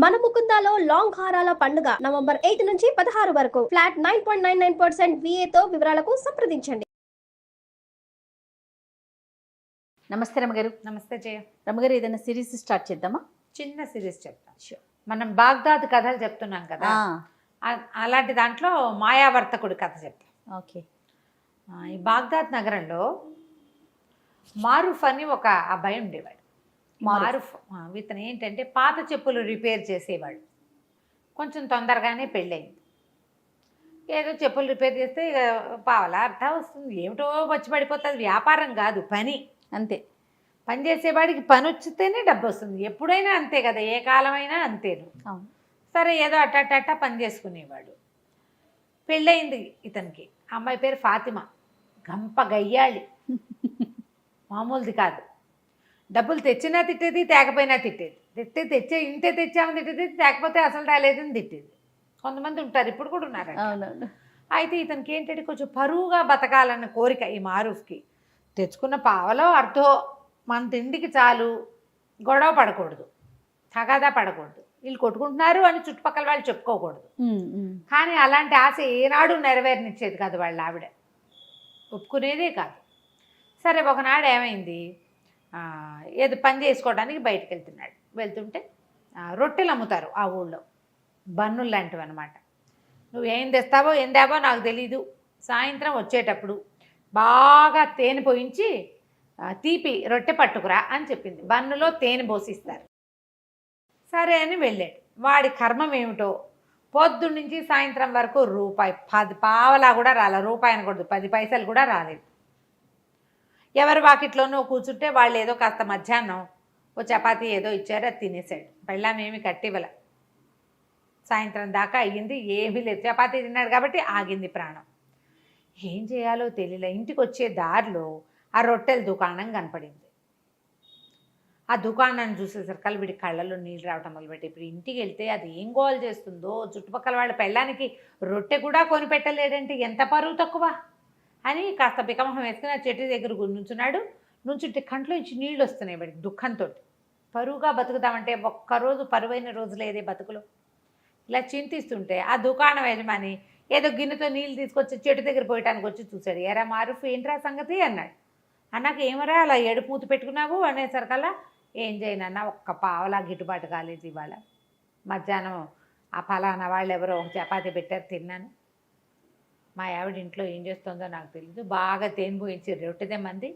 మన ముకుందాలో లాంగ్ హారాల పండుగ నవంబర్ 8 నుంచి 16 వరకు ఫ్లాట్ 9.99% VA తో వివరాలకు సంప్రదించండి. నమస్తే రమగారు. నమస్తే జయ. రమగారు, ఏదైనా సిరీస్ స్టార్ట్ చేద్దామా? చిన్న సిరీస్ చెప్తాను. మనం బాగ్దాద్ కథలు చెప్తున్నాం కదా, అలాంటి దాంట్లో మాయావర్తకుడి కథ చెప్తాం. ఓకే. ఈ బాగ్దాద్ నగరంలో మారూఫ్ అని ఒక అబ్బాయి ఉండేవాడు. మారూఫ్ ఇతను ఏంటంటే పాత చెప్పులు రిపేర్ చేసేవాడు. కొంచెం తొందరగానే పెళ్ళయింది. ఏదో చెప్పులు రిపేర్ చేస్తే ఇక పావలా అర్థం వస్తుంది, ఏమిటో వచ్చి పడిపోతుంది. వ్యాపారం కాదు, పని. అంతే. పని చేసేవాడికి పని వచ్చితేనే డబ్బు వస్తుంది. ఎప్పుడైనా అంతే కదా, ఏ కాలమైనా అంతేను. సరే, ఏదో అట్ట పని చేసుకునేవాడు. పెళ్ళయింది ఇతనికి. అమ్మాయి పేరు ఫాతిమా. గంప గయ్యాళి, మామూలుది కాదు. డబ్బులు తెచ్చినా తిట్టేది, తేకపోయినా తిట్టేది. ఇంతే తెచ్చామని తిట్టేది, తేకపోతే అసలు రాలేదని తిట్టేది. కొంతమంది ఉంటారు, ఇప్పుడు కూడా ఉన్నారు. అయితే ఇతనికి ఏంటంటే కొంచెం పరువుగా బతకాలన్న కోరిక ఈ మారూఫ్కి. తెచ్చుకున్న పావలో అర్థో మన తిండికి చాలు, గొడవ పడకూడదు, తగాదా పడకూడదు, వీళ్ళు కొట్టుకుంటున్నారు అని చుట్టుపక్కల వాళ్ళు చెప్పుకోకూడదు. కానీ అలాంటి ఆశ ఏనాడు నెరవేరనిచ్చేది కాదు వాళ్ళ ఆవిడ, ఒప్పుకునేదే కాదు. సరే, ఒకనాడు ఏమైంది, ఏదో పని చేసుకోవడానికి బయటకు వెళ్తుంటే రొట్టెలు అమ్ముతారు ఆ ఊళ్ళో, బన్నులు లాంటివి అనమాట. నువ్వు ఏం తెస్తావో ఏం తేవో నాకు తెలీదు, సాయంత్రం వచ్చేటప్పుడు బాగా తేనె పోయించి తీపి రొట్టె పట్టుకురా అని చెప్పింది. బన్నులో తేనె పోసిస్తారు. సరే అని వెళ్ళాడు. వాడి కర్మం ఏమిటో, పొద్దున్నుంచి సాయంత్రం వరకు రూపాయి 10 పావలా కూడా రాలేదు. రూపాయి అనకూడదు, 10 పైసలు కూడా రాలేదు. ఎవరి వాకిట్లోనూ కూర్చుంటే వాళ్ళు ఏదో కాస్త మధ్యాహ్నం ఓ చపాతీ ఏదో ఇచ్చారు, అది తినేసాడు. పెళ్ళామేమి కట్టివ్వల. సాయంత్రం దాకా అయ్యింది, ఏమీ లేదు. చపాతీ తిన్నాడు కాబట్టి ఆగింది ప్రాణం. ఏం చేయాలో తెలియలే. ఇంటికి వచ్చే దారిలో ఆ రొట్టెల దుకాణం కనపడింది. ఆ దుకాణాన్ని చూసేసరికి వీడి కళ్ళలో నీళ్ళు రావటం మొదలుపెట్టి, ఇప్పుడు ఇంటికి వెళ్తే అది ఏం గోల్ చేస్తుందో, చుట్టుపక్కల వాళ్ళ పెళ్ళానికి రొట్టె కూడా కొనిపెట్టలేడంటే ఎంత పరువు తక్కువ అని కాస్త బికమహం వేసుకుని ఆ చెట్టు దగ్గర నుంచుంటే కంట్లో నుంచి నీళ్ళు వస్తున్నాయి వాడికి దుఃఖంతో. పరువుగా బతుకుతామంటే ఒక్కరోజు పరువైన రోజు లేదే బతుకులో. ఇలా చింతిస్తుంటే ఆ దుకాణం యజమాని ఏదో గిన్నెతో నీళ్ళు తీసుకొచ్చి చెట్టు దగ్గర పోయటానికి వచ్చి చూశాడు. ఎరా మారూఫ్, ఏంట్రా సంగతి అన్నాడు. అన్నాక ఏమరా అలా ఏడుపు మూత పెట్టుకున్నావు అనేసరికల్లా, ఏం చేయనన్నా, ఒక్క పావలా గిట్టుబాటు కాలేదు ఇవాళ. మధ్యాహ్నం ఆ ఫలానా వాళ్ళు ఎవరో ఒక చపాతీ పెట్టారు, తిన్నాను. మా ఆవిడ ఇంట్లో ఏం చేస్తుందో నాకు తెలీదు, బాగా తేనె పోయించి రొట్టెదే మంది,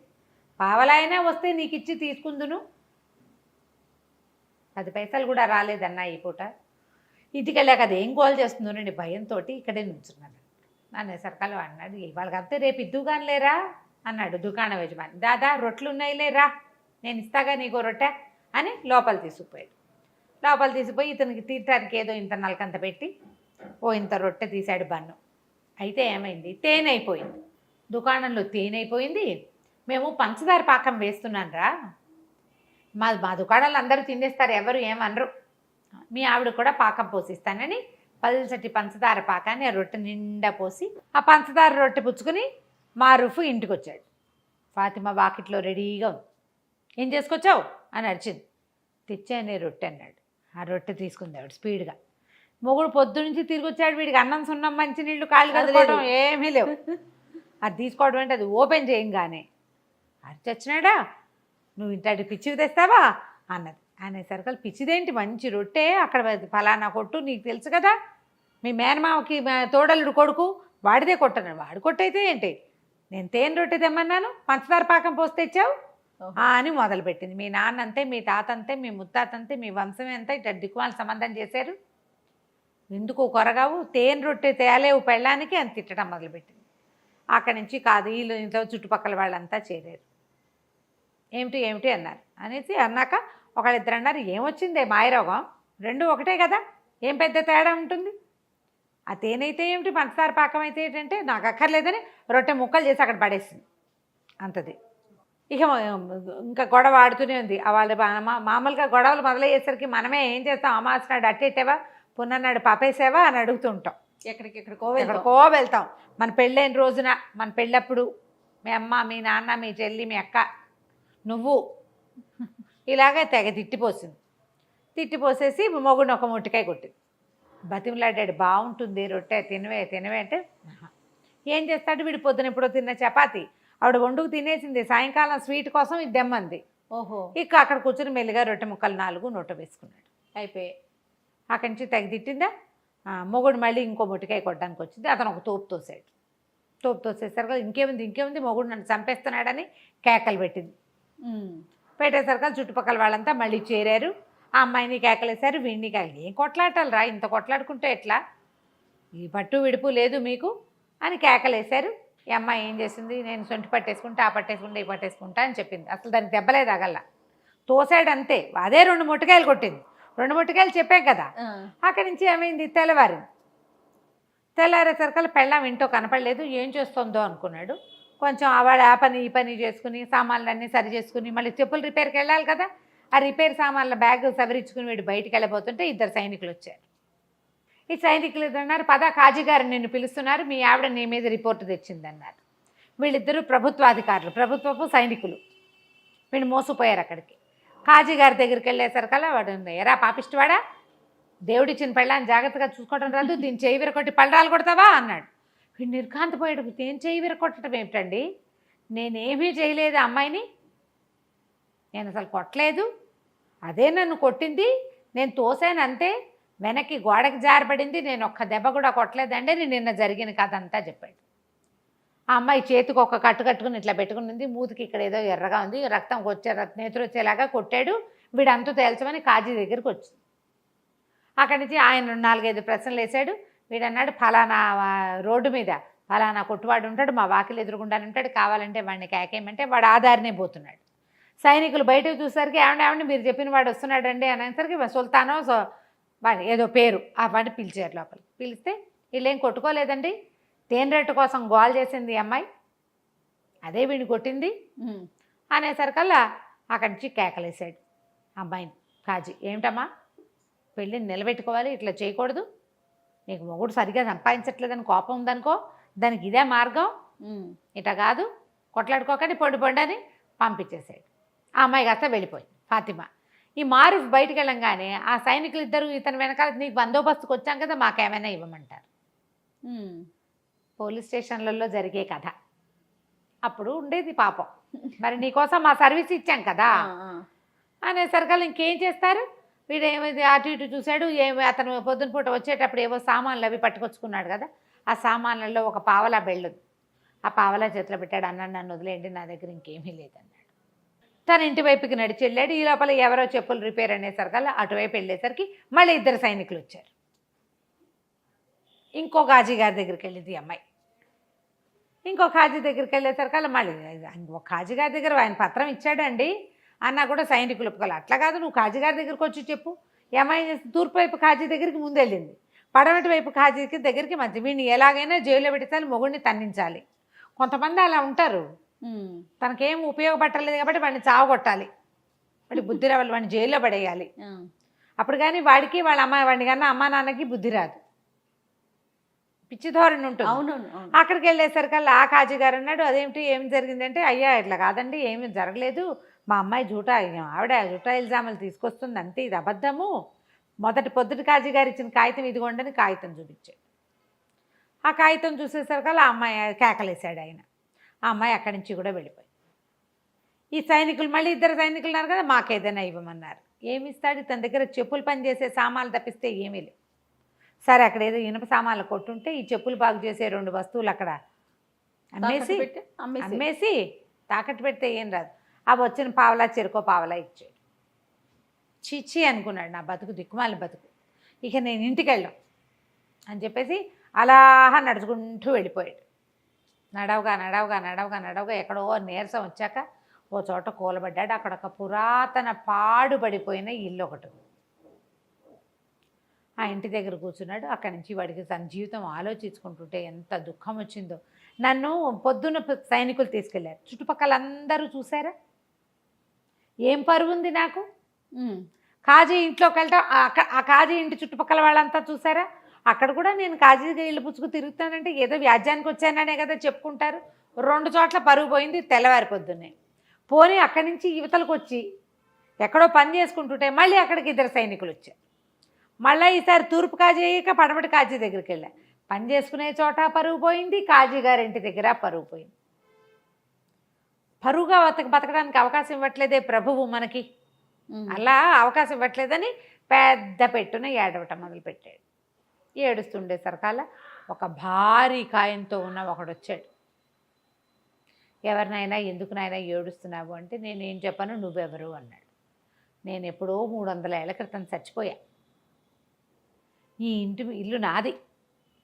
పావలా అయినా వస్తే నీకు ఇచ్చి తీసుకుందును, 10 పైసలు కూడా రాలేదన్నా ఈ పూట. ఇంటికి వెళ్ళాక అది ఏం గోల్ చేస్తుందోనండి భయంతో ఇక్కడే నుంచున్నాను. నన్ను సరకాలు అన్నాడు, వాళ్ళకంతే రేపు ఇద్దుగాని లేరా అన్నాడు దుకాణం యజమాని. దాదా రొట్టెలు ఉన్నాయి లేరా, నేను ఇస్తాగా నీకో రొట్టె అని లోపల తీసుకుపోయి ఇతనికి తీర్చడానికి ఏదో ఇంత నలకంత పెట్టి ఇంత రొట్టె తీశాడు బన్ను. అయితే ఏమైంది, తేనె అయిపోయింది దుకాణంలో. తేనె అయిపోయింది. మేము పంచదార పాకం వేస్తున్నాను రా, మా దుకాణాలు అందరూ తినేస్తారు, ఎవరు ఏమనరు, మీ ఆవిడ కూడా పాకం పోసిస్తానని పల్చటి పంచదార పాకాన్ని ఆ రొట్టె నిండా పోసి ఆ పంచదార రొట్టె పుచ్చుకొని మారూఫ్ ఇంటికి వచ్చాడు. ఫాతిమా వాకిట్లో రెడీగా ఉంది. ఏం చేసుకొచ్చావు అని అడిచింది. తెచ్చానే రొట్టె అన్నాడు. ఆ రొట్టె తీసుకుంది ఆవిడ స్పీడ్గా. మొగుడు పొద్దు నుంచి తిరిగి వచ్చాడు, వీడికి అన్నం సున్నం మంచి నీళ్ళు కాళ్ళు కడుకోవడం ఏమీ లేవు. అది తీసుకోవడం అంటే అది ఓపెన్ చేయంగానే చచ్చినాడా, నువ్వు ఇంతటి పిచ్చివి తెస్తావా అన్నది. అనేసరికి పిచ్చిదేంటి, మంచి రొట్టె, అక్కడ ఫలానా కొట్టు, నీకు తెలుసు కదా, మీ మేనమామకి తోడలుడు కొడుకు, వాడిదే కొట్టను. వాడు కొట్టయితే ఏంటి, నేను తేనె రొట్టె తెమ్మన్నాను, పంచదార పాకం పోసి తెచ్చావు అని మొదలుపెట్టింది. మీ నాన్న అంతే, మీ తాత అంతే, మీ ముత్తాత అంతే, మీ వంశమే అంతా ఇట్లా దిక్కుమాల సంబంధం చేశారు, ఎందుకు కొరగావు, తేనె రొట్టె తేలేవు పెళ్ళానికి అని తిట్టడం మొదలుపెట్టింది. అక్కడి నుంచి కాదు, వీళ్ళు ఇంట్లో చుట్టుపక్కల వాళ్ళంతా చేరారు. ఏమిటి అన్నారు. అనేసి అన్నాక ఒకళ్ళిద్దరు అన్నారు, ఏమొచ్చిందే మాయరోగం, రెండు ఒకటే కదా, ఏం పెద్ద తేడా ఉంటుంది, ఆ తేనె అయితే ఏమిటి, పంచదార పాకం అయితే ఏంటంటే నాకు అక్కర్లేదని రొట్టె ముక్కలు చేసి అక్కడ పడేసింది. అంతది. ఇక ఇంకా గొడవ ఆడుతూనే ఉంది. వాళ్ళ మామూలుగా గొడవలు మొదలయ్యేసరికి మనమే ఏం చేస్తాం, అమావాస్య నాడు అట్టేటేవా, పున్ననాడు పాపేసావా అని అడుగుతుంటాం. ఎక్కడికో వెళ్తాం. మన పెళ్ళైన రోజున, మన పెళ్ళప్పుడు మీ అమ్మ, మీ నాన్న, మీ చెల్లి, మీ అక్క, నువ్వు ఇలాగే తెగ తిట్టిపోసింది. తిట్టిపోసేసి మొగుడిని ఒక మొట్టికాయ కొట్టింది. బతిమలాడాడు, బాగుంటుంది రొట్టె తినవే తినవే అంటే ఏం చేస్తాడు వీడు, పొద్దున ఎప్పుడో తిన్న చపాతి ఆవిడ వండుకు తినేసింది, సాయంకాలం స్వీట్ కోసం ఇది దెమ్మంది. ఓహో. ఇక అక్కడ కూర్చుని మెల్లిగా రొట్టె ముక్కలు 4 నోట వేసుకున్నాడు. అయిపోయి అక్కడి నుంచి తెగ తిట్టిందా. మొగుడు మళ్ళీ ఇంకో మొట్టికాయ కొట్టడానికి వచ్చింది. అతను ఒక తోపు తోసాడు. తోపు తోసేసరికి ఇంకేముంది మొగుడు నన్ను చంపేస్తున్నాడని కేకలు పెట్టింది. పెట్టేసరికి చుట్టుపక్కల వాళ్ళంతా మళ్ళీ చేరారు. ఆ అమ్మాయిని కేకలేశారు, వీడిని కేకలు. ఏం కొట్లాటాలు రా, ఇంత కొట్లాడుకుంటే ఎట్లా, ఈ పట్టు విడుపు లేదు మీకు అని కేకలేశారు. ఈ అమ్మాయి ఏం చేసింది, నేను సొంటి పట్టేసుకుంటా, ఆ పట్టేసుకుంటా, ఈ పట్టేసుకుంటా అని చెప్పింది. అసలు దానికి దెబ్బలే తగల్లా, తోసాడు అంతే. అదే 2 మొట్టికాయలు కొట్టింది. 2 మొట్టికాయలు చెప్పాం కదా. అక్కడి నుంచి ఏమైంది, తెల్లారేసరికల్లా పెళ్ళాం ఇంట్లో కనపడలేదు. ఏం చేస్తుందో అనుకున్నాడు. కొంచెం ఆవిడ ఆ పని ఈ పని చేసుకుని సామాన్లన్నీ సరి చేసుకుని మళ్ళీ చెప్పులు రిపేర్కి వెళ్ళాలి కదా. ఆ రిపేర్ సామాన్ల బ్యాగ్ సవరించుకుని వీడు బయటికి వెళ్ళబోతుంటే 2 సైనికులు వచ్చారు. ఈ సైనికులు అన్నారు, పద కాజీ గారు నిన్ను పిలుస్తున్నారు, మీ ఆవిడ నీ మీద రిపోర్టు తెచ్చిందన్నారు. వీళ్ళిద్దరూ ప్రభుత్వాధికారులు, ప్రభుత్వపు సైనికులు. వీళ్ళు మోసపోయారు అక్కడికి. కాజీ గారి దగ్గరికి వెళ్ళేసరికల్లా వాడు, ఎరా పాపిష్టివాడా, దేవుడిచ్చిన పెళ్ళాన్ని జాగ్రత్తగా చూసుకోవడం రాదు, దీన్ని చేయి విరకొట్టి పళ్ళరాలు కొడతావా అన్నాడు. వీడు నిర్ఘాంతపోయాడు. నేను చేయి విరకొట్టడం ఏమిటండి, నేనేమీ చేయలేదు అమ్మాయిని, నేను అసలు కొట్టలేదు, అదే నన్ను కొట్టింది, నేను తోసాను అంతే, వెనక్కి గోడకి జారబడింది, నేను ఒక్క దెబ్బ కూడా కొట్టలేదండి, నేను నిన్న జరిగిన కథ అంతా చెప్పాడు. ఆ అమ్మాయి చేతికి ఒక కట్టు కట్టుకుని ఇట్లా పెట్టుకుని, మూతికి ఇక్కడ ఏదో ఎర్రగా ఉంది, రక్తం నేతులు వచ్చేలాగా కొట్టాడు. వీడు అంతు తేల్చమని కాజీ దగ్గరికి వచ్చింది. అక్కడి నుంచి ఆయన 4-5 ప్రశ్నలు వేశాడు. వీడన్నాడు, ఫలానా రోడ్డు మీద ఫలానా కొట్టువాడు ఉంటాడు, మా వాకిలు ఎదురుగుండానే ఉంటాడు, కావాలంటే వాడిని కేకేయమంటే వాడు ఆధారనే పోతున్నాడు. సైనికులు బయటకు చూసరికి ఏమండి మీరు చెప్పిన వాడు వస్తున్నాడండి అనేసరికి సుల్తానో వాడి ఏదో పేరు ఆ వాడిని పిలిచారు లోపలికి. పిలిస్తే వీళ్ళేం కొట్టుకోలేదండి, తేనెరెట్టు కోసం గోల్ చేసింది అమ్మాయి, అదే వీడిని కొట్టింది అనేసరికల్లా అక్కడి నుంచి కేకలేసాడు అమ్మాయిని కాజీ. ఏమిటమ్మా, పెళ్ళిని నిలబెట్టుకోవాలి, ఇట్లా చేయకూడదు, నీకు మొగుడు సరిగ్గా సంపాదించట్లేదని కోపం ఉందనుకో, దానికి ఇదే మార్గం, ఇట కాదు, కొట్లాడుకోకండి, పొండి అని పంపించేసాడు. ఆ అమ్మాయి కాస్త వెళ్ళిపోయింది ఫాతిమా. ఈ మారూఫ్ బయటికి వెళ్ళంగానే ఆ సైనికులు ఇద్దరు ఇతని వెనకాల, నీకు బందోబస్తుకు వచ్చాం కదా, మాకేమైనా ఇవ్వమంటారు. పోలీస్ స్టేషన్లలో జరిగే కథ అప్పుడు ఉండేది పాపం. మరి నీకోసం మా సర్వీస్ ఇచ్చాం కదా అనేసరికల్లా ఇంకేం చేస్తారు. వీడు ఏమైంది అటు ఇటు చూశాడు. అతను పొద్దున పూట వచ్చేటప్పుడు ఏవో సామాన్లు అవి పట్టుకొచ్చుకున్నాడు కదా, ఆ సామాన్లలో ఒక పావలా బెళ్ళుంది. ఆ పావలా చేతిలో పెట్టాడు. అన్నాడు, నన్ను వదిలేయండి, నా దగ్గర ఇంకేమీ లేదన్నాడు. తన ఇంటి వైపుకి నడిచి వెళ్ళాడు. ఈ లోపల ఎవరో చెప్పులు రిపేర్ అనేసరికల్లా అటువైపు వెళ్ళేసరికి మళ్ళీ 2 సైనికులు వచ్చారు. ఇంకో కాజీ గారి దగ్గరికి వెళ్ళింది అమ్మాయి. ఇంకో కాజీ దగ్గరికి వెళ్ళేసరికల్లా మళ్ళీ ఒక కాజీ గారి దగ్గర ఆయన పత్రం ఇచ్చాడండి అన్నా కూడా సైనికులు ఒప్పుకోవాలి. అట్లా కాదు, నువ్వు కాజీ గారి దగ్గరికి వచ్చి చెప్పు. ఈ అమ్మాయి చేసి తూర్పు వైపు కాజీ దగ్గరికి ముందు వెళ్ళింది, పడమటి వైపు కాజీ దగ్గరికి మధ్య. వీడిని ఎలాగైనా జైల్లో పెట్టాలి, మొగుడిని తన్నించాలి. కొంతమంది అలా ఉంటారు, తనకేం ఉపయోగపట్టలేదు కాబట్టి వాడిని చావగొట్టాలి, వాడి బుద్ధి రావాలి, వాడిని జైల్లో పడేయాలి. అప్పుడు కానీ వాడికి వాడిని కన్నా అమ్మా నాన్నకి బుద్ధి రాదు, పిచ్చి ధోరణి ఉంటుంది. అవునవును. అక్కడికి వెళ్ళేసరికల్లా ఆ కాజీ గారు అన్నాడు, అదేమిటి ఏం జరిగిందంటే, అయ్యా ఇట్లా కాదండి, ఏమీ జరగలేదు, మా అమ్మాయి ఆవిడ జూటా ఇల్జాములు తీసుకొస్తుంది అంతే, ఇది అబద్ధము. పొద్దుటి కాజీ గారు ఇచ్చిన కాగితం ఇదిగోండని కాగితం చూపించాడు. ఆ కాగితం చూసేసరికల్లా ఆ అమ్మాయి కేకలేశాడు ఆయన. ఆ అమ్మాయి అక్కడి నుంచి కూడా వెళ్ళిపోయింది. ఈ సైనికులు మళ్ళీ 2 సైనికులు ఉన్నారు కదా, మాకేదైనా ఇవ్వమన్నారు. ఏమి ఇస్తాడు, తన దగ్గర చెప్పులు పని చేసే సామాన్లు తప్పిస్తే ఏమీ లేవు. సరే, అక్కడ ఏదో ఇనుప సామాన్లు కొట్టుంటే ఈ చెప్పులు బాగు చేసే 2 వస్తువులు అక్కడ అమ్మేసి తాకట్టు పెడితే ఏం రాదు. అవి వచ్చిన పావలా చెరుకో పావలా ఇచ్చాడు. చిచ్చి అనుకున్నాడు, నా బతుకు దిక్కుమాలి బతుకు, ఇక నేను ఇంటికి వెళ్ళాం అని చెప్పేసి అలా నడుచుకుంటూ వెళ్ళిపోయాడు. నడవగా ఎక్కడో నీరసం వచ్చాక ఓ చోట కూలబడ్డాడు. అక్కడ ఒక పురాతన పాడుబడిపోయిన ఇల్లు ఒకటి. ఆ ఇంటి దగ్గర కూర్చున్నాడు. అక్కడి నుంచి వాడికి తన జీవితం ఆలోచించుకుంటుంటే ఎంత దుఃఖం వచ్చిందో. నన్ను పొద్దున్న సైనికులు తీసుకెళ్లారు, చుట్టుపక్కల అందరూ చూసారా, ఏం పరువు ఉంది నాకు. కాజీ ఇంట్లోకి వెళ్ళటం, ఆ కాజీ ఇంటి చుట్టుపక్కల వాళ్ళంతా చూసారా, అక్కడ కూడా నేను కాజీ ఇల్లు పుచ్చుకు తిరుగుతానంటే ఏదో వ్యాజ్యానికి వచ్చాననే కదా చెప్పుకుంటారు. 2 చోట్ల పరుగు పోయింది తెల్లవారి పొద్దున్నే. పోనీ అక్కడి నుంచి యువతలకు వచ్చి ఎక్కడో పని చేసుకుంటుంటే మళ్ళీ అక్కడికి 2 సైనికులు వచ్చారు. మళ్ళీ ఈసారి తూర్పు కాజీ అయ్యాక పడమటి కాజీ దగ్గరికి వెళ్ళా. పని చేసుకునే చోట పరువు పోయింది, కాజీ గారింటి దగ్గర పరువు పోయింది. పరువుగా బతకడానికి అవకాశం ఇవ్వట్లేదే ప్రభువు మనకి, అలా అవకాశం ఇవ్వట్లేదని పెద్ద పెట్టున ఏడవటం మొదలుపెట్టాడు. ఏడుస్తుండే సరకాల ఒక భారీ కాయంతో ఉన్న ఒకడు వచ్చాడు. ఎవరినైనా ఎందుకు నాయనా ఏడుస్తున్నావు అంటే, నేనేం చెప్పను, నువ్వెవరు అన్నాడు. నేను ఎప్పుడో 300 ఏళ్ల క్రితం చచ్చిపోయా. ఈ ఇల్లు నాది.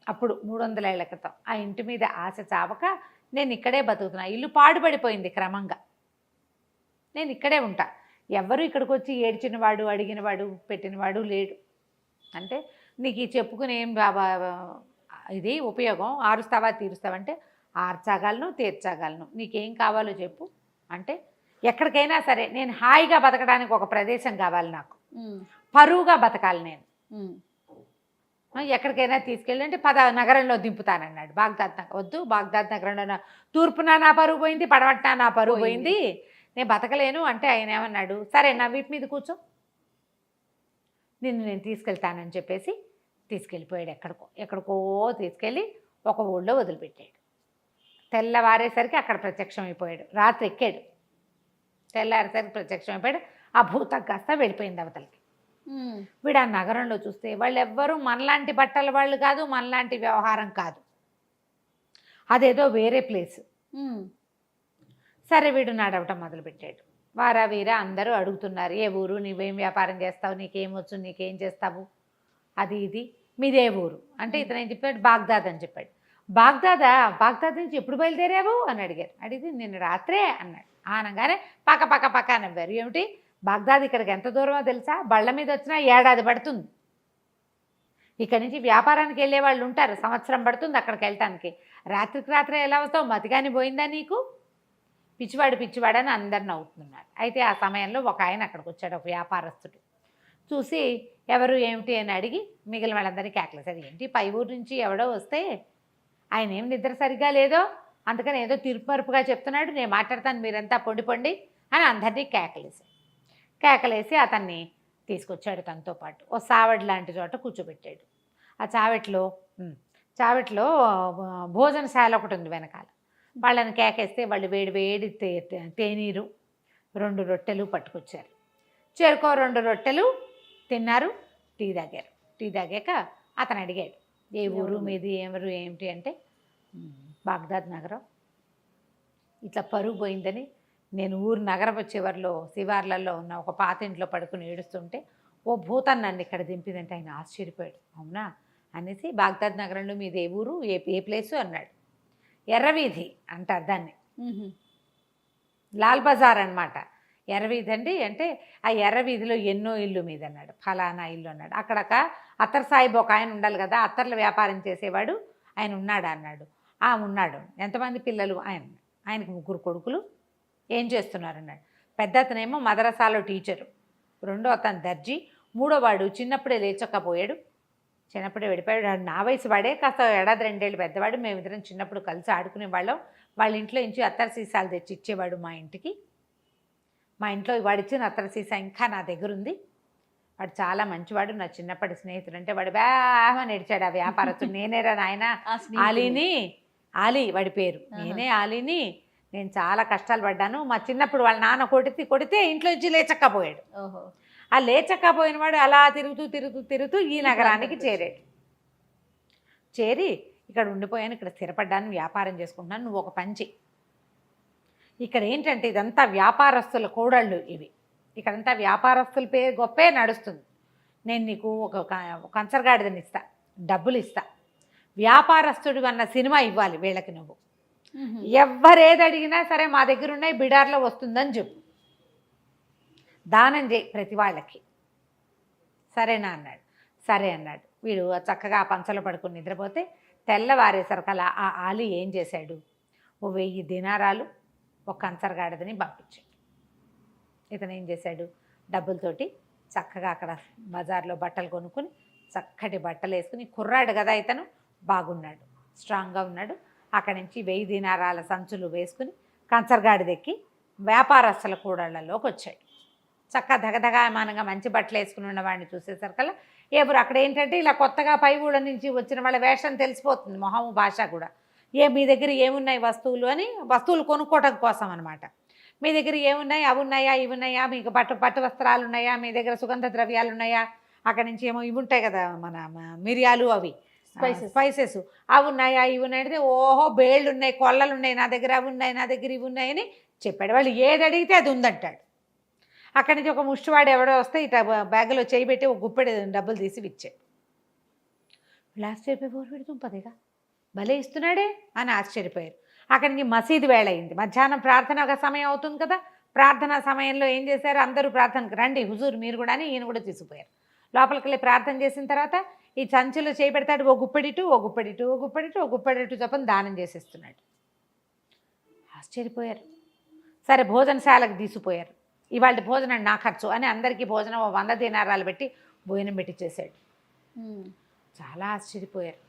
అప్పుడు 300 ఏళ్ల క్రితం ఆ ఇంటి మీద ఆశ చావక నేను ఇక్కడే బతుకుతున్నా. ఇల్లు పాడుపడిపోయింది క్రమంగా. నేను ఇక్కడే ఉంటా. ఎవ్వరూ ఇక్కడికి వచ్చి ఏడ్చినవాడు, అడిగినవాడు, పెట్టినవాడు లేడు. అంటే నీకు ఈ చెప్పుకుని ఏం ఇది ఉపయోగం, ఆరుస్తావా తీరుస్తావంటే ఆర్చగలను, తీర్చగలను, నీకేం కావాలో చెప్పు అంటే, ఎక్కడికైనా సరే నేను హాయిగా బతకడానికి ఒక ప్రదేశం కావాలి, నాకు పరువుగా బతకాలి, నేను ఎక్కడికైనా తీసుకెళ్ళి అంటే నగరంలో దింపుతానన్నాడు. బాగ్దాద్ నగరం వద్దు, బాగ్దాద్ నగరంలో తూర్పున నా పరువు పోయింది, పడమట్న నా పరువు పోయింది, నేను బతకలేను అంటే ఆయన ఏమన్నాడు, సరే నా వీపు మీద కూర్చో, నేను తీసుకెళ్తానని చెప్పేసి తీసుకెళ్ళిపోయాడు. ఎక్కడికో తీసుకెళ్ళి ఒక ఊళ్ళో వదిలిపెట్టాడు. తెల్లవారేసరికి అక్కడ ప్రత్యక్షం అయిపోయాడు. రాత్రి ఎక్కాడు, తెల్లారేసరికి ప్రత్యక్షం అయిపోయాడు. ఆ భూతం కాస్త వెళ్ళిపోయింది అవతలకి. వీడు ఆ నగరంలో చూస్తే వాళ్ళు ఎవ్వరూ మనలాంటి బట్టల వాళ్ళు కాదు, మనలాంటి వ్యవహారం కాదు, అదేదో వేరే ప్లేస్. సరే వీడు నడవటం మొదలుపెట్టాడు. వారా వీరా అందరూ అడుగుతున్నారు, ఏ ఊరు, నువ్వేం వ్యాపారం చేస్తావు, నీకేమొచ్చు, నీకేం చేస్తావు, అది ఇది, మీదే ఊరు అంటే ఇతను ఏం చెప్పాడు, బాగ్దాద్ అని చెప్పాడు. బాగ్దాద్ నుంచి ఎప్పుడు బయలుదేరావు అని అడిగారు. అడిగితే నిన్న రాత్రే అన్నాడు. అనగానే పక్క నవ్వారు. ఏమిటి బాగ్దాద్ ఇక్కడికి ఎంత దూరమో తెలుసా, బళ్ళ మీద వచ్చినా 1 ఏడాది పడుతుంది. ఇక్కడి నుంచి వ్యాపారానికి వెళ్ళే వాళ్ళు ఉంటారు, 1 సంవత్సరం పడుతుంది అక్కడికి వెళ్ళటానికి. రాత్రికి రాత్రే ఎలా వస్తావు, మతిగాని పోయిందా నీకు, పిచ్చివాడని అందరు నవ్వుతున్నారు. అయితే ఆ సమయంలో ఒక ఆయన అక్కడికి వచ్చాడు, ఒక వ్యాపారస్తుడు. చూసి ఎవరు ఏమిటి అని అడిగి మిగిలిన వాళ్ళందరినీ కేకలేసారు. ఏంటి పై ఊరు నుంచి ఎవడో వస్తే ఆయన ఏం నిద్ర సరిగ్గా లేదో, అందుకని ఏదో తీర్పుమరుపుగా చెప్తున్నాడు, నేను మాట్లాడతాను, మీరంతా పొండి అని అందరినీ కేకలేసి అతన్ని తీసుకొచ్చాడు. తనతో పాటు ఓ సావడి లాంటి చోట కూర్చోబెట్టాడు. ఆ చావట్లో భోజనశాల ఒకటి ఉంది వెనకాల. వాళ్ళని కేకేస్తే వాళ్ళు వేడి తేనీరు 2 రొట్టెలు పట్టుకొచ్చారు. చేరుకో 2 రొట్టెలు తిన్నారు, టీ తాగారు. టీ తాగాక అతను అడిగాడు, ఏ ఊరు మీది, ఎవరు ఏమిటి అంటే, బాగ్దాద్ నగరం, ఇట్లా పరుగు పోయిందని నేను ఊరు నగరపు చివర్లో శివార్లలో ఉన్న ఒక పాత ఇంట్లో పడుకుని ఏడుస్తుంటే ఓ భూతం నన్ను ఇక్కడ దింపిందంటే ఆయన ఆశ్చర్యపోయాడు. అవునా అనేసి, బాగ్దాద్ నగరంలో మీది ఏ ఊరు, ఏ ప్లేసు అన్నాడు. ఎర్రవీధి అంటారు దాన్ని, లాల్ బజార్ అనమాట. ఎర్రవీధి అండి అంటే ఆ ఎర్రవీధిలో ఎన్నో ఇల్లు మీద అన్నాడు, ఫలానా ఇల్లు అన్నాడు. అక్కడక అత్తర్ సాహిబ్ ఒక ఆయన ఉండాలి కదా, అత్తర్ల వ్యాపారం చేసేవాడు ఆయన ఉన్నాడా అన్నాడు. ఉన్నాడు. ఎంతమంది పిల్లలు, ఆయనకు 3 కొడుకులు, ఏం చేస్తున్నారు అన్నాడు. పెద్ద అతనేమో మదరసాలో టీచరు, 2వ అతను దర్జీ, 3వ వాడు చిన్నప్పుడే లేచకపోయాడు, చిన్నప్పుడే వెళ్ళిపోయాడు. నా వయసు వాడే, కాస్త 1 ఏడాది 2 ఏళ్ళు పెద్దవాడు. మేమిద్దరం చిన్నప్పుడు కలిసి ఆడుకునే వాళ్ళం. వాళ్ళ ఇంట్లో నుంచి అత్తర సీసాలు తెచ్చి ఇచ్చేవాడు మా ఇంటికి. మా ఇంట్లో వాడిచ్చిన అత్తర సీసా ఇంకా నా దగ్గర ఉంది. వాడు చాలా మంచివాడు, నా చిన్నప్పటి స్నేహితుడు. అంటే వాడు బాగా నడిచాడు ఆ వ్యాపారస్తుడు. నేనేరా నాయన ఆలీ వాడి పేరు, నేనే ఆలీని. నేను చాలా కష్టాలు పడ్డాను. మా చిన్నప్పుడు వాళ్ళ నాన్న కొడితే ఇంట్లో నుంచి లేచక్కపోయాడు. ఆ లేచక్కపోయిన వాడు అలా తిరుగుతూ ఈ నగరానికి చేరి ఇక్కడ ఉండిపోయాను, ఇక్కడ స్థిరపడ్డాను, వ్యాపారం చేసుకుంటున్నాను, నువ్వు ఒక పని చెయ్యి. ఇక్కడ ఏంటంటే ఇదంతా వ్యాపారస్తుల కోడళ్ళు ఇవి, ఇక్కడంతా వ్యాపారస్తుల పేరు గొప్పే నడుస్తుంది. నేను నీకు ఒక కంచరగాడిదని ఇస్తా, డబ్బులు ఇస్తా, వ్యాపారస్తుడు అన్న సినిమా ఇవ్వాలి వీళ్ళకి. నువ్వు ఎవ్వరేది అడిగినా సరే మా దగ్గర ఉన్నాయి, బిడార్లో వస్తుందని చెప్పు, దానం చేయి ప్రతి వాళ్ళకి, సరేనా అన్నాడు. సరే అన్నాడు. వీడు చక్కగా ఆ పంచలో పడుకుని నిద్రపోతే తెల్లవారేసరికల్లా ఆ ఆలీ ఏం చేశాడు, ఓ 1000 దినారాలు ఒక కంచరగాడిదని పంపించాడు. ఇతను ఏం చేశాడు, డబ్బులతోటి చక్కగా అక్కడ బజార్లో బట్టలు కొనుక్కొని చక్కటి బట్టలు వేసుకుని, కుర్రాడు కదా ఇతను, బాగున్నాడు, స్ట్రాంగ్గా ఉన్నాడు. అక్కడి నుంచి 1000 దినారాల సంచులు వేసుకుని కంచరగాడి దెక్కి వ్యాపారస్తుల కూడళ్లలోకి వచ్చాడు. చక్కగా దగదగామానంగా మంచి బట్టలు వేసుకుని ఉన్నవాడిని చూసేసరికల్లా ఎవరు అక్కడ ఏంటంటే ఇలా కొత్తగా పై ఊళ్ళ నుంచి వచ్చిన వాళ్ళ వేషం తెలిసిపోతుంది, మొహము భాష కూడా. మీ దగ్గర ఏమున్నాయి వస్తువులు అని, వస్తువులు కొనుక్కోవడం కోసం అనమాట. మీ దగ్గర ఏమున్నాయి, అవి ఉన్నాయా, ఇవి ఉన్నాయా, మీకు పట్టు వస్త్రాలు ఉన్నాయా, మీ దగ్గర సుగంధ ద్రవ్యాలు ఉన్నాయా, అక్కడి నుంచి ఏమో ఇవి ఉంటాయి కదా మన మిరియాలు, అవి స్పైసెస్ అవి ఉన్నాయా, ఇవి ఉన్నాయి. ఓహో బేళ్ళు ఉన్నాయి, కొల్లలు ఉన్నాయి, నా దగ్గర అవి ఉన్నాయి, నా దగ్గర ఇవి ఉన్నాయని చెప్పాడు. వాళ్ళు ఏది అడిగితే అది ఉందంటాడు. అక్కడి నుంచి ఒక ముష్టివాడు ఎవడో వస్తే ఇట్లా బ్యాగ్లో చేయి పెట్టి ఒక గుప్పెడు డబ్బులు తీసి ఇచ్చాడు. వీళ్ళు ఆశ్చర్యపోయి పెడుతుంపదేగా భలే ఇస్తున్నాడే అని ఆశ్చర్యపోయారు. అక్కడి నుంచి మసీదు వేళ అయింది. మధ్యాహ్నం ప్రార్థన సమయం అవుతుంది కదా. ప్రార్థనా సమయంలో ఏం చేశారు, అందరూ ప్రార్థనకు రండి హుజూర్ మీరు కూడా అని ఈయన కూడా తీసుకుపోయారు. లోపలికి వెళ్ళి ప్రార్థన చేసిన తర్వాత ఈ సంచిలో చేయి పెడతాడు, ఓ గుప్పెడిటు ఓ గుప్పెడిటు ఓ గుప్పెడిటు ఓ గుప్పెడిటు చొప్పున దానం చేసేస్తున్నాడు. ఆశ్చర్యపోయారు. సరే భోజనశాలకు తీసుకుపోయారు. ఇవాళ భోజనం నా ఖర్చు అని అందరికీ భోజనం 100 దీనారాలు పెట్టి భోజనం పెట్టి చేశాడు. చాలా ఆశ్చర్యపోయారు.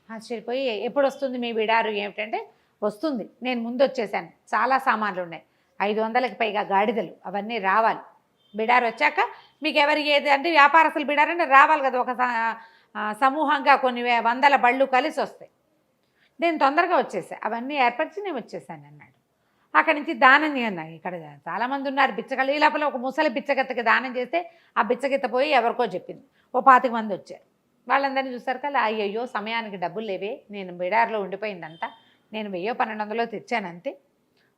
ఆశ్చర్యపోయి ఎప్పుడు వస్తుంది మీ బిడారు ఏమిటంటే, వస్తుంది, నేను ముందు వచ్చేసాను, చాలా సామాన్లు ఉన్నాయి, 500కి పైగా గాడిదలు, అవన్నీ రావాలి. బిడారు వచ్చాక మీకు ఎవరికి ఏది అంటే వ్యాపారస్తులు బిడారంటే రావాలి కదా, ఒక సమూహంగా కొన్ని 100 బళ్ళు కలిసి వస్తాయి. నేను తొందరగా వచ్చేసా, అవన్నీ ఏర్పరిచి నేను వచ్చేసాను అన్నాడు. అక్కడి నుంచి దానం అన్నాడు. ఇక్కడ చాలామంది ఉన్నారు బిచ్చగళ్ళు. ఈ లోపల ఒక ముసలి బిచ్చగత్తకి దానం చేస్తే ఆ బిచ్చగత్త పోయి ఎవరికో చెప్పింది. ఓ 25 మంది వచ్చారు. వాళ్ళందరినీ చూస్తారు కదా, అయ్యయ్యో సమయానికి డబ్బులు లేవే, నేను బిడార్లో ఉండిపోయిందంతా, నేను 1000-1200 తెచ్చాను అంతే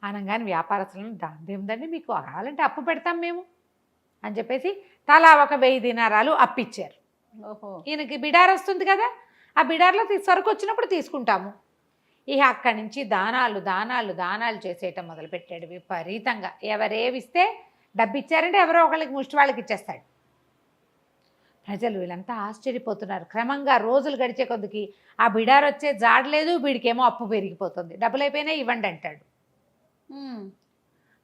అనగానే వ్యాపారస్తులను దాందేముందండి, మీకు కావాలంటే అప్పు పెడతాం మేము అని చెప్పేసి తలా ఒక 1000 దీనారాలు అప్పిచ్చారు. ఓహో, ఈయనకి బిడార్ వస్తుంది కదా, ఆ బిడార్లో సరుకు వచ్చినప్పుడు తీసుకుంటాము. ఇక అక్కడి నుంచి దానాలు దానాలు దానాలు చేసేయటం మొదలుపెట్టాడు విపరీతంగా. ఎవరేవిస్తే డబ్బు ఇచ్చారంటే ఎవరో ఒకళ్ళకి ముష్టి వాళ్ళకి ఇచ్చేస్తాడు. ప్రజలు వీళ్ళంతా ఆశ్చర్యపోతున్నారు. క్రమంగా రోజులు గడిచే కొద్దికి ఆ బిడార్ వచ్చే జాడలేదు, వీడికేమో అప్పు పెరిగిపోతుంది. డబ్బులు అయిపోయినా ఇవ్వండి అంటాడు.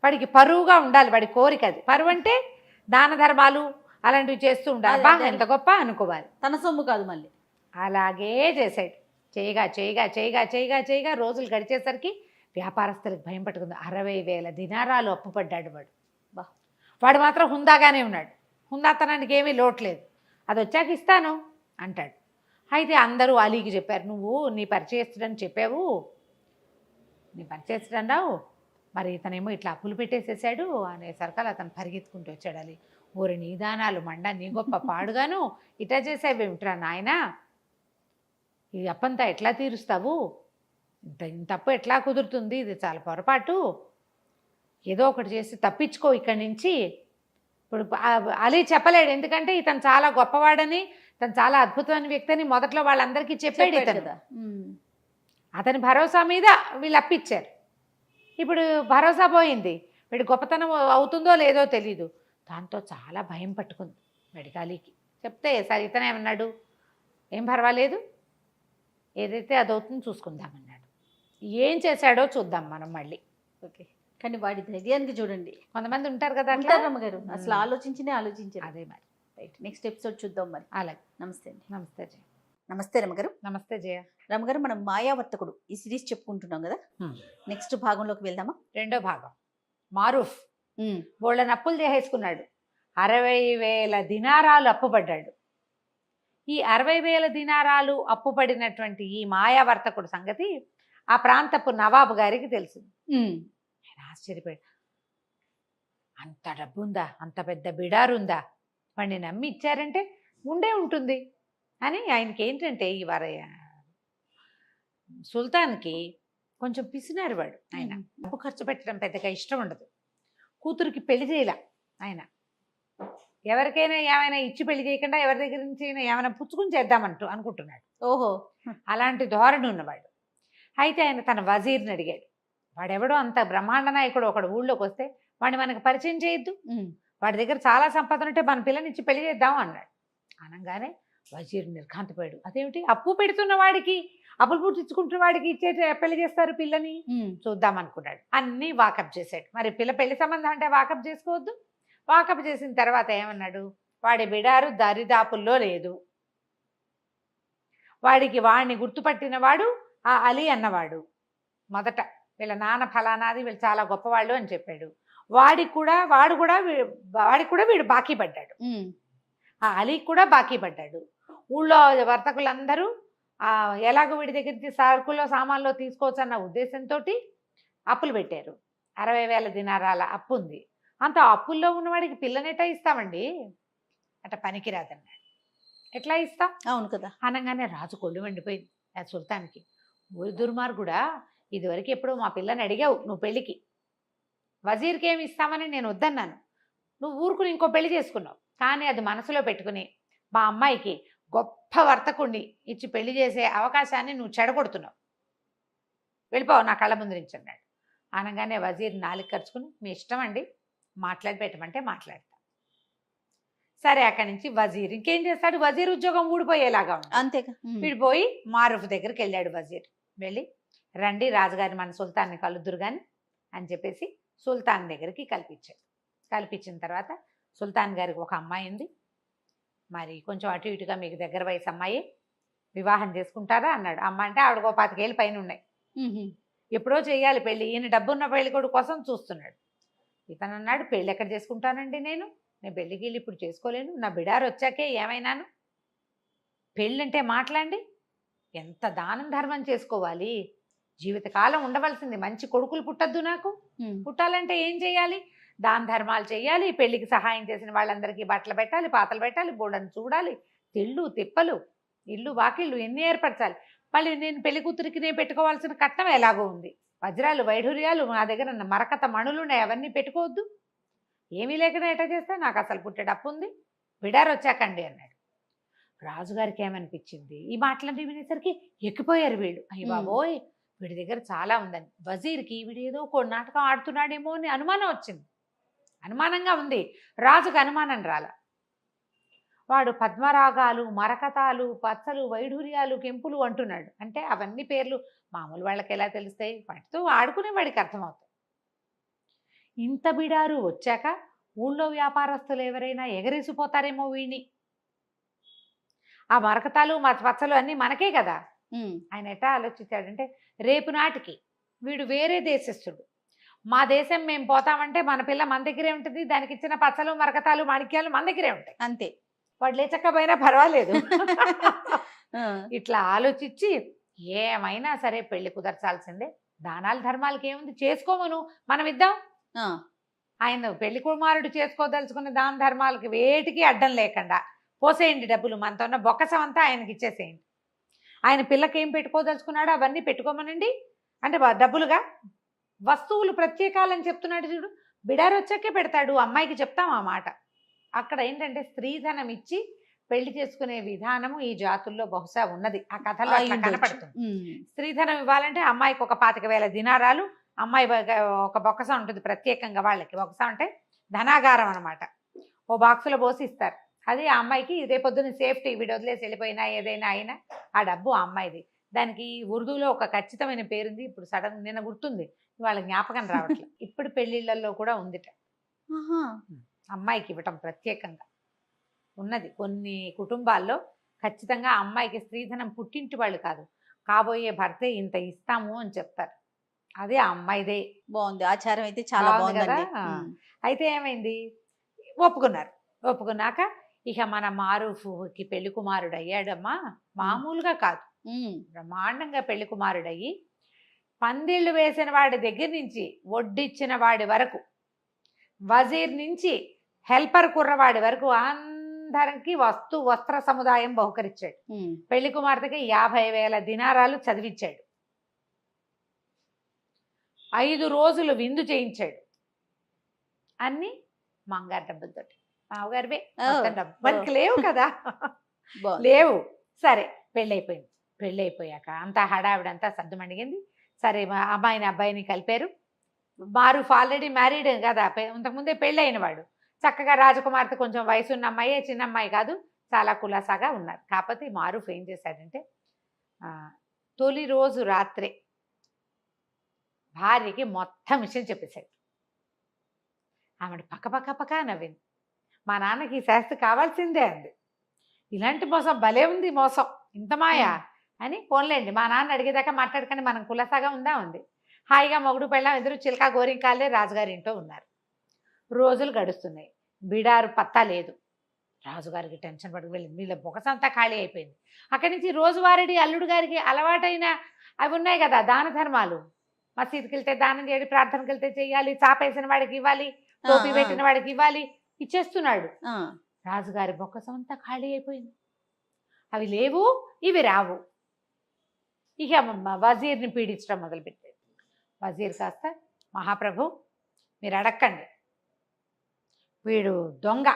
వాడికి పరువుగా ఉండాలి, వాడి కోరిక అది. పరువు అంటే దాన ధర్మాలు అలాంటివి చేస్తూ ఉండాలి, బాగా ఎంత గొప్ప అనుకోవాలి, తన సొమ్ము కాదు మళ్ళీ. అలాగే చేశాడు. చేయగా చేయగా చేయగా చేయగా చేయగా రోజులు గడిచేసరికి వ్యాపారస్తులకు భయం పట్టుకుంది. 60,000 దినారాలు అప్పు పడ్డాడు వాడు. వాడు మాత్రం హుందాగానే ఉన్నాడు. హుందాతనానికి ఏమీ లోట్లేదు. అది వచ్చాక ఇస్తాను అంటాడు. అయితే అందరూ అలీకి చెప్పారు, నువ్వు నీ పరిచయస్తుడని చెప్పావు, నీ పరిచయస్తుడన్నావు, మరి ఇతనేమో ఇట్లా అప్పులు పెట్టేసేసాడు అనేసరికల్ అతను పరిగెత్తుకుంటూ వచ్చాడు. అలీ, ఊరి నీ దానాలు మండ, నీ గొప్ప పాడుగాను ఇట్లా చేసావేమిట్రా నాయనా, ఈ అప్పంతా ఎట్లా తీరుస్తావు, ఇంత అప్పు ఎట్లా కుదురుతుంది, ఇది చాలా పొరపాటు, ఏదో ఒకటి చేసి తప్పించుకో ఇక్కడి నుంచి. ఇప్పుడు అలీ చెప్పలేడు, ఎందుకంటే ఇతను చాలా గొప్పవాడని, తను చాలా అద్భుతమైన వ్యక్తి అని మొదట్లో వాళ్ళందరికీ చెప్పాడు ఇతను. అతని భరోసా మీద వీళ్ళు అప్పిచ్చారు. ఇప్పుడు భరోసా పోయింది, వీడి గొప్పతనం అవుతుందో లేదో తెలీదు. దాంతో చాలా భయం పట్టుకుంది వీడికి. అలీకి చెప్తే సరే ఇతనేమన్నాడు, ఏం పర్వాలేదు, ఏదైతే అదవుతుందో చూసుకుందామన్నాడు. ఏం చేశాడో చూద్దాం మనం మళ్ళీ. ఓకే, కానీ వాడి ధైర్యానికి చూడండి. కొంతమంది ఉంటారు కదా అట్లా. రమ్మగారు అసలు ఆలోచించారు. అదే మరి. రైట్, నెక్స్ట్ ఎపిసోడ్ చూద్దాం మరి. అలాగే. నమస్తే అండి. నమస్తే జయ. నమస్తే రమ్మగారు. నమస్తే జయ. రమ్మగారు, మనం మాయావర్తకుడు ఈ సిరీస్ చెప్పుకుంటున్నాం కదా, నెక్స్ట్ భాగంలోకి వెళ్దామా? 2వ భాగం. మారూఫ్ బోళ్ళని అప్పులు చేసేసుకున్నాడు. 60,000 దినారాలు అప్పుపడ్డాడు. ఈ 60,000 దినారాలు అప్పుపడినటువంటి ఈ మాయావర్తకుడు సంగతి ఆ ప్రాంతపు నవాబు గారికి తెలిసింది. ఆయన ఆశ్చర్యపోయాడు. అంత డబ్బుందా, అంత పెద్ద బిడారుందా, వాడిని నమ్మి ఇచ్చారంటే ఉండే ఉంటుంది అని. ఆయనకి ఏంటంటే ఈ సుల్తాన్కి కొంచెం పిసినారు వాడు. ఆయన డబ్బు ఖర్చు పెట్టడం పెద్దగా ఇష్టం ఉండదు. కూతురికి పెళ్లి చేయాల ఆయన. ఎవరికైనా ఏమైనా ఇచ్చి పెళ్లి చేయకుండా ఎవరి దగ్గర నుంచి ఏమైనా పుచ్చుకుని చేద్దామంటూ అనుకుంటున్నాడు. ఓహో, అలాంటి ధోరణి ఉన్నవాడు. అయితే ఆయన తన వజీర్ని అడిగాడు, వాడెవడో అంత బ్రహ్మాండ నాయకుడు ఒకడు ఊళ్ళోకి వస్తే వాడిని మనకు పరిచయం చేయొద్దు, వాడి దగ్గర చాలా సంపద ఉంటే మన పిల్లనిచ్చి పెళ్లి చేద్దాం అన్నాడు. అనగానే వజీర్ నిర్ఘాంతపోయాడు. అదేమిటి, అప్పు పెడుతున్న వాడికి, అప్పులు పుట్టించుకుంటున్న వాడికి ఇచ్చే పెళ్లి చేస్తారు పిల్లని, చూద్దాం అనుకున్నాడు. అన్నీ వాకప్ చేశాడు. మరి పెళ్లి సంబంధం అంటే వాకప్ చేసుకోవద్దు. వాకప్ చేసిన తర్వాత ఏమన్నాడు, వాడి బిడారు దరిదాపుల్లో లేదు, వాడిని గుర్తుపట్టిన వాడు ఆ అలీ అన్నవాడు. మొదట వీళ్ళ నాన్న ఫలానాది, వీళ్ళు చాలా గొప్పవాళ్ళు అని చెప్పాడు. వాడికి కూడా వీడు బాకీ పడ్డాడు. ఆ అలీకి కూడా బాకీ పడ్డాడు. ఊళ్ళో వర్తకులందరూ ఎలాగో వీడి దగ్గర నుంచి సరుకుల్లో సామాన్లో తీసుకోవచ్చు అన్న ఉద్దేశంతో అప్పులు పెట్టారు. 60,000 దినారాల అప్పు ఉంది. అంత అప్పుల్లో ఉన్నవాడికి పిల్లనెట్టా ఇస్తామండి, అట్ట పనికిరాదన్నాడు. ఎట్లా ఇస్తాం? అవును కదా. అనగానే రాజు కొళ్ళు వండిపోయింది ఆ సుల్తాన్కి. ఊరి దుర్మార్గుడా, ఇదివరకు ఎప్పుడో మా పిల్లని అడిగావు నువ్వు పెళ్ళికి, వజీర్కి ఏమి ఇస్తామని నేను వద్దన్నాను, నువ్వు ఊరుకుని ఇంకో పెళ్లి చేసుకున్నావు. కానీ అది మనసులో పెట్టుకుని మా అమ్మాయికి గొప్ప వర్తకుణ్ణి ఇచ్చి పెళ్లి చేసే అవకాశాన్ని నువ్వు చెడగొడుతున్నావు, వెళ్ళిపోవు నా కళ్ళ ముందు నుంచి అన్నాడు. అనగానే వజీర్ నాలుగు ఖర్చుకుని మీ ఇష్టం అండి, మాట్లాడి పెట్టమంటే మాట్లాడతా. సరే అక్కడి నుంచి వజీర్ ఇంకేం చేస్తాడు, వజీర్ ఉద్యోగం ఊడిపోయేలాగా ఉంది. అంతేగా. విడిపోయి మారూఫ్ దగ్గరికి వెళ్ళాడు వజీర్. వెళ్ళి రండి రాజుగారి మన సుల్తాన్ని కలుద్దురు కానీ అని చెప్పేసి సుల్తాన్ దగ్గరికి కల్పించాడు. కల్పించిన తర్వాత సుల్తాన్ గారికి ఒక అమ్మాయి ఉంది, మరి కొంచెం అటు ఇటుగా మీకు దగ్గర వయసు అమ్మాయి, వివాహం చేసుకుంటారా అన్నాడు. అమ్మ అంటే ఆవిడకో 25 ఏళ్ళు పైన ఉన్నాయి, ఎప్పుడో చేయాలి పెళ్ళి, ఈయన డబ్బున్న పెళ్లి కొడుకు కోసం చూస్తున్నాడు. ఇతను అన్నాడు పెళ్ళి ఎక్కడ చేసుకుంటానండి, నేను పెళ్ళికి వెళ్ళి ఇప్పుడు చేసుకోలేను, నా బిడారు వచ్చాకే ఏమైనాను, పెళ్ళంటే మాట్లాడండి, ఎంత దానం ధర్మం చేసుకోవాలి, జీవితకాలం ఉండవలసింది, మంచి కొడుకులు పుట్టద్దు నాకు, పుట్టాలంటే ఏం చేయాలి, దాన ధర్మాలు చేయాలి, పెళ్లికి సహాయం చేసిన వాళ్ళందరికీ బట్టలు పెట్టాలి, పాతలు పెట్టాలి, బోడని చూడాలి, తిళ్ళు తిప్పలు, ఇల్లు వాకిళ్ళు ఎన్ని ఏర్పరచాలి, మళ్ళీ నేను పెళ్లి కూతురికి నేను పెట్టుకోవాల్సిన కట్నం ఎలాగో ఉంది, వజ్రాలు వైఢూర్యాలు నా దగ్గర మరకత మణులు ఉన్నాయి, అవన్నీ పెట్టుకోవద్దు, ఏమీ లేకుండా ఎట్లా చేస్తే నాకు అసలు పుట్టేటప్పు ఉంది, బిడారు వచ్చాకండి అన్నాడు. రాజుగారికి ఏమనిపించింది, ఈ మాటలన్నీ వినేసరికి ఎక్కిపోయారు వీళ్ళు, అయ్యి బాబోయ్ వీడి దగ్గర చాలా ఉందని. వజీర్కి వీడు ఏదో ఒక నాటకం ఆడుతున్నాడేమో అని అనుమానం వచ్చింది, అనుమానంగా ఉంది. రాజుకు అనుమానం రాల. వాడు పద్మరాగాలు, మరకతాలు, పచ్చలు, వైఢూర్యాలు, కెంపులు అంటున్నాడు. అంటే అవన్నీ పేర్లు మామూలు వాళ్ళకి ఎలా తెలుస్తాయి, వాటితో ఆడుకునే వాడికి అర్థమవుతాయి. ఇంత బిడారు వచ్చాక ఊళ్ళో వ్యాపారస్తులు ఎవరైనా ఎగరేసిపోతారేమో వీణి, ఆ మరకతాలు పచ్చలు అన్నీ మనకే కదా. ఆయన ఎట్లా ఆలోచించాడంటే రేపు నాటికి వీడు వేరే దేశస్థుడు, మా దేశం మేము పోతామంటే మన పిల్ల మన దగ్గరే ఉంటుంది, దానికి ఇచ్చిన పచ్చలు మరకతాలు మాణిక్యాలు మన దగ్గరే ఉంటాయి, అంతే, వాడు లేచక్కపోయినా పర్వాలేదు. ఇట్లా ఆలోచించి ఏమైనా సరే పెళ్లి కుదర్చాల్సిందే, దానాలు ధర్మాలకి ఏముంది చేసుకోమను మనం ఇద్దాం, ఆయన పెళ్లి కుమారుడు చేసుకోదలుచుకున్న దాన ధర్మాలకి వేటికి అడ్డం లేకుండా పోసేయండి, డబ్బులు మనతో ఉన్న బొక్కసం అంతా ఆయనకి ఇచ్చేసేయండి, ఆయన పిల్లకి ఏం పెట్టుకోదలుచుకున్నాడో అవన్నీ పెట్టుకోమనండి అంటే డబ్బులుగా వస్తువులు ప్రత్యేకాలని చెప్తున్నాడు చూడు, బిడారు వచ్చాకే పెడతాడు, అమ్మాయికి చెప్తాం ఆ మాట. అక్కడ ఏంటంటే స్త్రీధనం ఇచ్చి పెళ్లి చేసుకునే విధానము ఈ జాతుల్లో బహుశా ఉన్నది, ఆ కథలో కనపడుతుంది. స్త్రీధనం ఇవ్వాలంటే అమ్మాయికి ఒక 25,000 దినారాలు, అమ్మాయి ఒక బొక్కసం ఉంటుంది ప్రత్యేకంగా, వాళ్ళకి బొక్కసం అంటే ధనాగారం అనమాట, ఓ బాక్సులో పోసి ఇస్తారు, అది ఆ అమ్మాయికి రేపొద్దున సేఫ్టీ, వీడు వదిలేసి వెళ్ళిపోయినా ఏదైనా అయినా ఆ డబ్బు ఆ అమ్మాయిది. దానికి ఉర్దూలో ఒక ఖచ్చితమైన పేరుంది, ఇప్పుడు సడన్ నిన్న గుర్తుంది, వాళ్ళ జ్ఞాపకం రావట్లేదు. ఇప్పుడు పెళ్లిళ్లలో కూడా ఉందిట, అమ్మాయికి ఇవ్వటం ప్రత్యేకంగా ఉన్నది. కొన్ని కుటుంబాల్లో ఖచ్చితంగా అమ్మాయికి స్త్రీధనం పుట్టింటి వాళ్ళు కాదు, కాబోయే భర్తే ఇంత ఇస్తాము అని చెప్తారు, అదే ఆ అమ్మాయిదే. బాగుంది, ఆచారం అయితే చాలా బాగుంది కదా. అయితే ఏమైంది, ఒప్పుకున్నారు. ఒప్పుకున్నాక ఇక మన మారూఫ్కి పెళ్లి కుమారుడు అయ్యాడమ్మా, మామూలుగా కాదు, బ్రహ్మాండంగా పెళ్లి కుమారుడయ్యి పందిళ్ళు వేసిన వాడి దగ్గర నుంచి వడ్డిచ్చిన వాడి వరకు, వజీర్ నుంచి హెల్పర్ కుర్రవాడి వరకు అందరికి వస్త్ర సముదాయం బహుకరించాడు. పెళ్లి కుమార్తెకి 50,000 దినారాలు చదివించాడు, 5 రోజులు విందు చేయించాడు, అన్ని మంగారు డబ్బులతోటి, మామగారివే డబ్బు, మనకి లేవు కదా, లేవు. సరే పెళ్ళైపోయింది. పెళ్ళైపోయాక అంతా హడావిడంతా సర్దుమణిగింది. సరే అమ్మాయిని అబ్బాయిని కలిపారు. మారూఫ్ ఆల్రెడీ మ్యారీడ్ కదా, ఇంతకుముందే పెళ్ళి అయిన వాడు, చక్కగా రాజకుమార్తె కొంచెం వయసు ఉన్న అమ్మాయి, చిన్న అమ్మాయి కాదు, చాలా కులాసాగా ఉన్నారు. కాకపోతే మారూఫ్ ఏం చేశాడంటే తొలి రోజు రాత్రే భార్యకి మొత్తం విషయం చెప్పేశాడు. ఆమెడు పక్క నవ్వింది. మా నాన్నకి ఈ శాస్త్రి కావాల్సిందే అంది. ఇలాంటి మోసం భలే ఉంది, మోసం ఇంత మాయా అని. పోన్లేండి మా నాన్న అడిగేదాకా మాట్లాడుకొని మనం కులాసాగా ఉందా ఉంది. హాయిగా మొగుడు పెళ్ళాం ఎదురు చిలకా గోరింకాలే రాజుగారి ఇంట్లో ఉన్నారు. రోజులు గడుస్తున్నాయి, బిడారు పత్తా లేదు. రాజుగారికి టెన్షన్ పడుకు వెళ్ళింది, వీళ్ళ బొకసంతా ఖాళీ అయిపోయింది. అక్కడి నుంచి రోజువారీ అల్లుడు గారికి అలవాటైన అవి ఉన్నాయి కదా దాన ధర్మాలు, మసీదుకి వెళ్తే దానం చేయాలి, ప్రార్థనకి వెళ్తే చేయాలి, చాపేసిన వాడికి ఇవ్వాలి, టోపీ పెట్టిన వాడికి ఇవ్వాలి, ఇచ్చేస్తున్నాడు. రాజుగారి బొక్కసం అంతా ఖాళీ అయిపోయింది. అవి లేవు, ఇవి రావు. ఇక వజీర్ని పీడించడం మొదలుపెట్టాడు. వజీర్ కాస్త, మహాప్రభు మీరు అడక్కండి, వీడు దొంగ